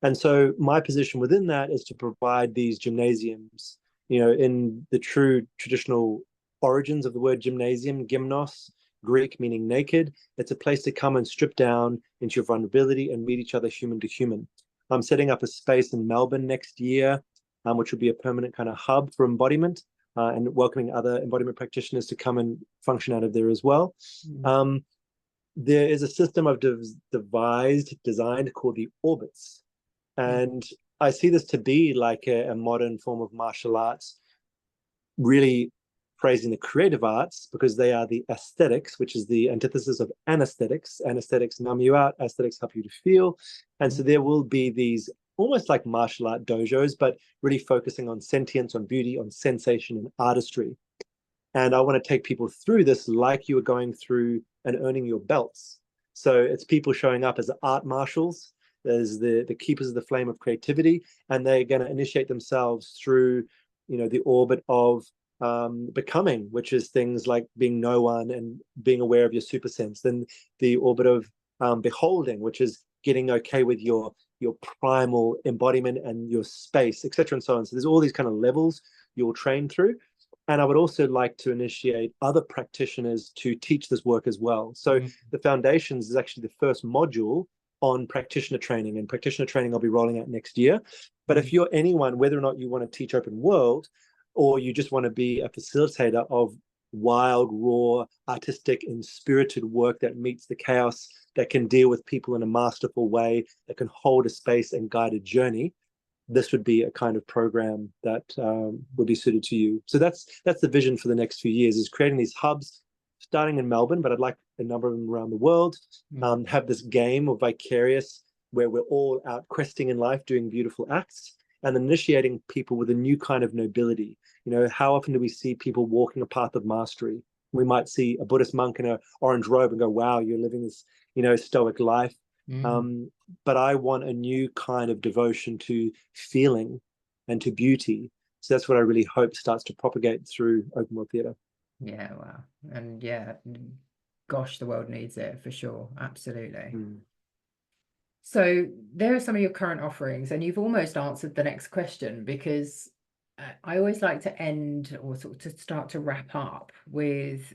And so my position within that is to provide these gymnasiums, you know, in the true traditional origins of the word gymnasium, gymnos, Greek meaning naked. It's a place to come and strip down into your vulnerability and meet each other human to human. I'm setting up a space in Melbourne next year, which will be a permanent kind of hub for embodiment and welcoming other embodiment practitioners to come and function out of there as well. There is a system I've designed called the orbits. And I see this to be like a modern form of martial arts, really praising the creative arts because they are the aesthetics, which is the antithesis of anesthetics. Anesthetics numb you out, aesthetics help you to feel. And so there will be these almost like martial art dojos, but really focusing on sentience, on beauty, on sensation and artistry. And I want to take people through this like you were going through and earning your belts. So it's people showing up as art marshals. There's the keepers of the flame of creativity, and they're going to initiate themselves through, you know, the orbit of becoming, which is things like being no one and being aware of your super sense. Then the orbit of beholding, which is getting okay with your primal embodiment and your space, etc., and so on. So there's all these kind of levels you'll train through. And I would also like to initiate other practitioners to teach this work as well. So the Foundations is actually the first module on practitioner training, and practitioner training I'll be rolling out next year. But if you're anyone, whether or not you want to teach open world, or you just want to be a facilitator of wild, raw, artistic, and spirited work that meets the chaos, that can deal with people in a masterful way, that can hold a space and guide a journey, this would be a kind of program that would be suited to you. So that's the vision for the next few years, is creating these hubs, starting in Melbourne, but I'd like a number of them around the world, have this game of vicarious where we're all out questing in life, doing beautiful acts, and initiating people with a new kind of nobility. You know, how often do we see people walking a path of mastery? We might see a Buddhist monk in an orange robe and go, wow, you're living this, you know, stoic life. But I want a new kind of devotion to feeling and to beauty. So that's what I really hope starts to propagate through open world theatre. Yeah, wow. And yeah, gosh, the world needs it for sure. Absolutely. So there are some of your current offerings, and you've almost answered the next question, because I always like to end, or sort of to start to wrap up with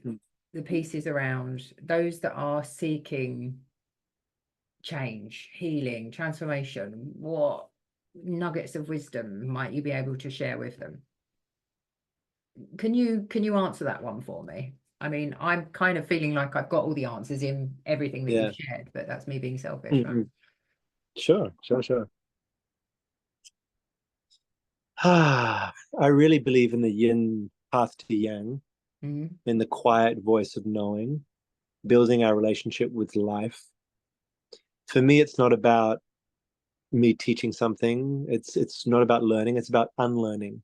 the pieces around those that are seeking change, healing, transformation. What nuggets of wisdom might you be able to share with them? Can you answer that one for me? I mean, I'm kind of feeling like I've got all the answers in everything that you've shared, but that's me being selfish. Sure. I really believe in the yin path to yang, Mm. in the quiet voice of knowing, building our relationship with life. For me, it's not about me teaching something. It's not about learning. It's about unlearning.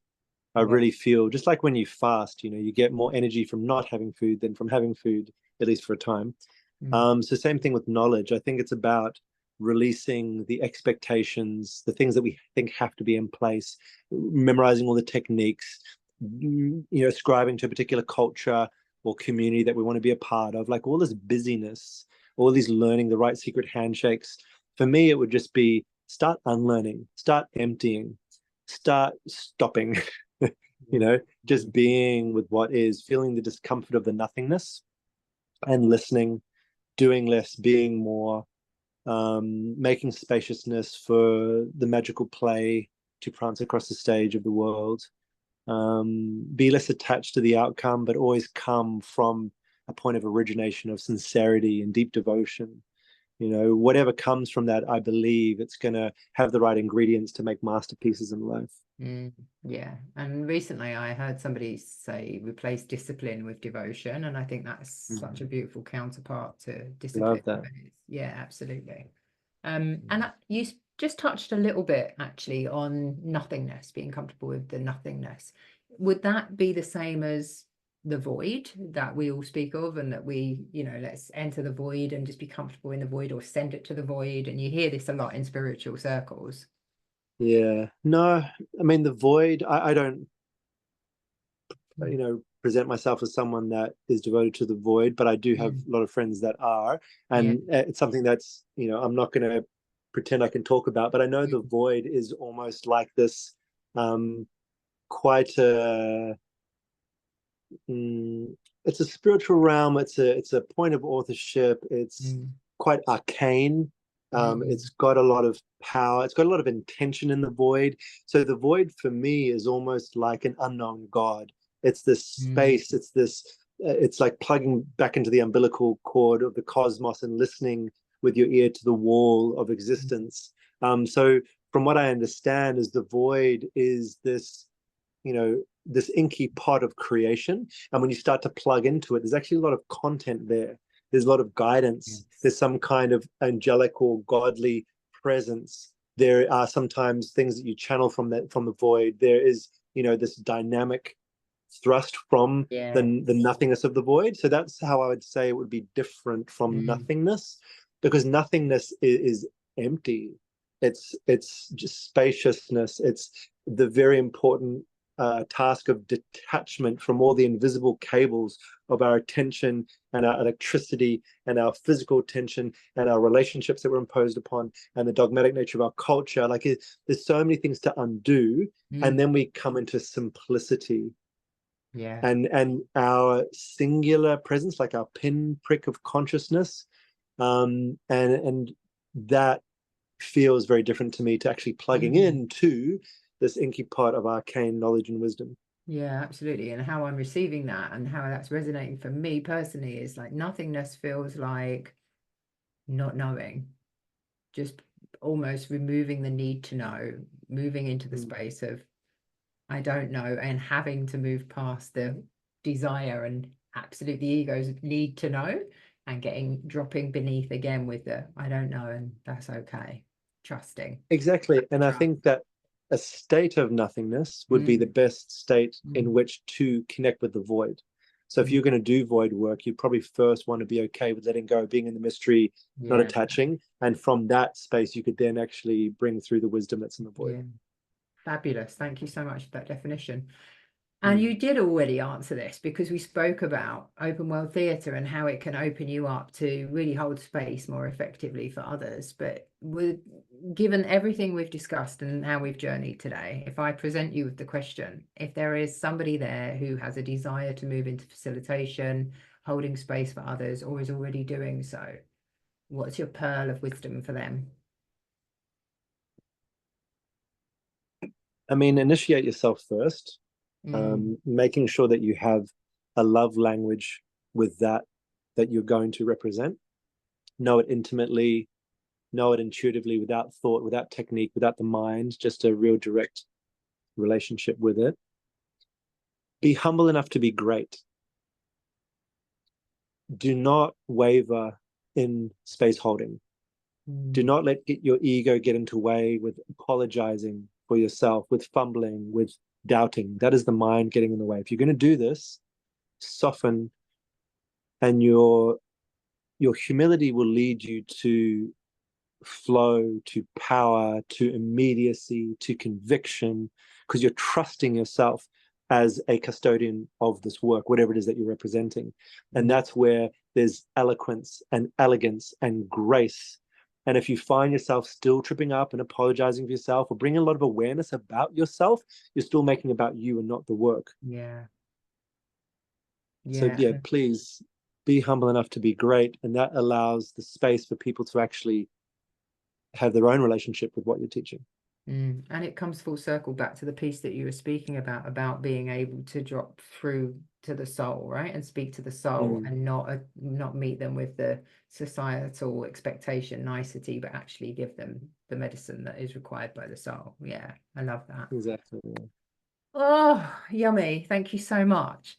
I Yeah. really feel just like when you fast, you get more energy from not having food than from having food, at least for a time. Mm. So same thing with knowledge. I think it's about releasing the expectations, the things that we think have to be in place, memorizing all the techniques, ascribing to a particular culture or community that we want to be a part of, like all this busyness, all these learning the right secret handshakes. For me, it would just be start unlearning, start emptying, start stopping, just being with what is, feeling the discomfort of the nothingness and listening, doing less, being more, making spaciousness for the magical play to prance across the stage of the world. Be less attached to the outcome, but always come from a point of origination of sincerity and deep devotion. Whatever comes from that, I believe it's going to have the right ingredients to make masterpieces in life. Yeah, and recently I heard somebody say replace discipline with devotion, and I think that's such a beautiful counterpart to discipline. Love that. Yeah, absolutely. And you just touched a little bit actually on nothingness, being comfortable with the nothingness. Would that be the same as the void that we all speak of, and that we, let's enter the void and just be comfortable in the void, or send it to the void? And you hear this a lot in spiritual circles. Yeah. No, I mean, the void, I don't, present myself as someone that is devoted to the void, but I do have a lot of friends that are. Yeah. And it's something that's, I'm not going to pretend I can talk about, but I know the void is almost like this quite a, it's a spiritual realm. It's a point of authorship. It's quite arcane. It's got a lot of power. It's got a lot of intention in the void. So the void for me is almost like an unknown God. It's this space. It's this. It's like plugging back into the umbilical cord of the cosmos and listening with your ear to the wall of existence. So from what I understand, is the void is this, this inky pot of creation. And when you start to plug into it, there's actually a lot of content there. There's a lot of guidance. There's some kind of angelic or godly presence. There are sometimes things that you channel from the void. There is, this dynamic thrust from the nothingness of the void. So that's how I would say it would be different from nothingness, because nothingness is empty. It's just spaciousness. It's the very important task of detachment from all the invisible cables of our attention and our electricity and our physical tension and our relationships that were imposed upon and the dogmatic nature of our culture. Like there's so many things to undo, and then we come into simplicity. Yeah. And our singular presence, like our pinprick of consciousness, and that feels very different to me, to actually plugging into this inky part of arcane knowledge and wisdom. Yeah, absolutely. And how I'm receiving that and how that's resonating for me personally is like nothingness feels like not knowing, just almost removing the need to know, moving into the space of I don't know, and having to move past the desire and absolutely ego's need to know, and dropping beneath again with the I don't know, and that's okay. Trusting. Exactly. And I think that a state of nothingness would be the best state in which to connect with the void. So if you're going to do void work, you probably first want to be okay with letting go, being in the mystery, not attaching. And from that space, you could then actually bring through the wisdom that's in the void. Yeah. Fabulous. Thank you so much for that definition. And you did already answer this, because we spoke about open world theatre and how it can open you up to really hold space more effectively for others. But given everything we've discussed and how we've journeyed today, if I present you with the question, if there is somebody there who has a desire to move into facilitation, holding space for others, or is already doing so, what's your pearl of wisdom for them? I mean, initiate yourself first, making sure that you have a love language with that you're going to represent. Know it intimately, know it intuitively, without thought, without technique, without the mind, just a real direct relationship with it. Be humble enough to be great. Do not waver in space holding. Do not let your ego get into way with apologizing for yourself, with fumbling, with doubting. That is the mind getting in the way. If you're going to do this, soften, and your humility will lead you to flow, to power, to immediacy, to conviction, because you're trusting yourself as a custodian of this work, whatever it is that you're representing. And that's where there's eloquence and elegance and grace. And if you find yourself still tripping up and apologizing for yourself or bringing a lot of awareness about yourself, you're still making about you and not the work. Yeah. So Yeah. yeah, please be humble enough to be great. And that allows the space for people to actually have their own relationship with what you're teaching. And it comes full circle back to the piece that you were speaking about being able to drop through to the soul, right? And speak to the soul and not meet them with the societal expectation nicety, but actually give them the medicine that is required by the soul. Yeah, I love that. Exactly. Yeah. Oh, yummy. Thank you so much.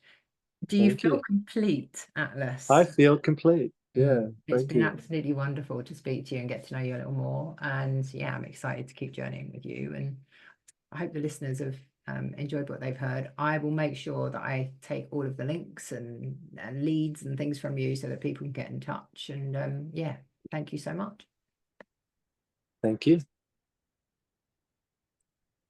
Do you Thank feel you. complete, Atlas? I feel complete. Yeah, It's thank been you. absolutely wonderful to speak to you and get to know you a little more. And yeah, I'm excited to keep journeying with you. And I hope the listeners have enjoyed what they've heard. I will make sure that I take all of the links and leads and things from you so that people can get in touch. And yeah, thank you so much. Thank you.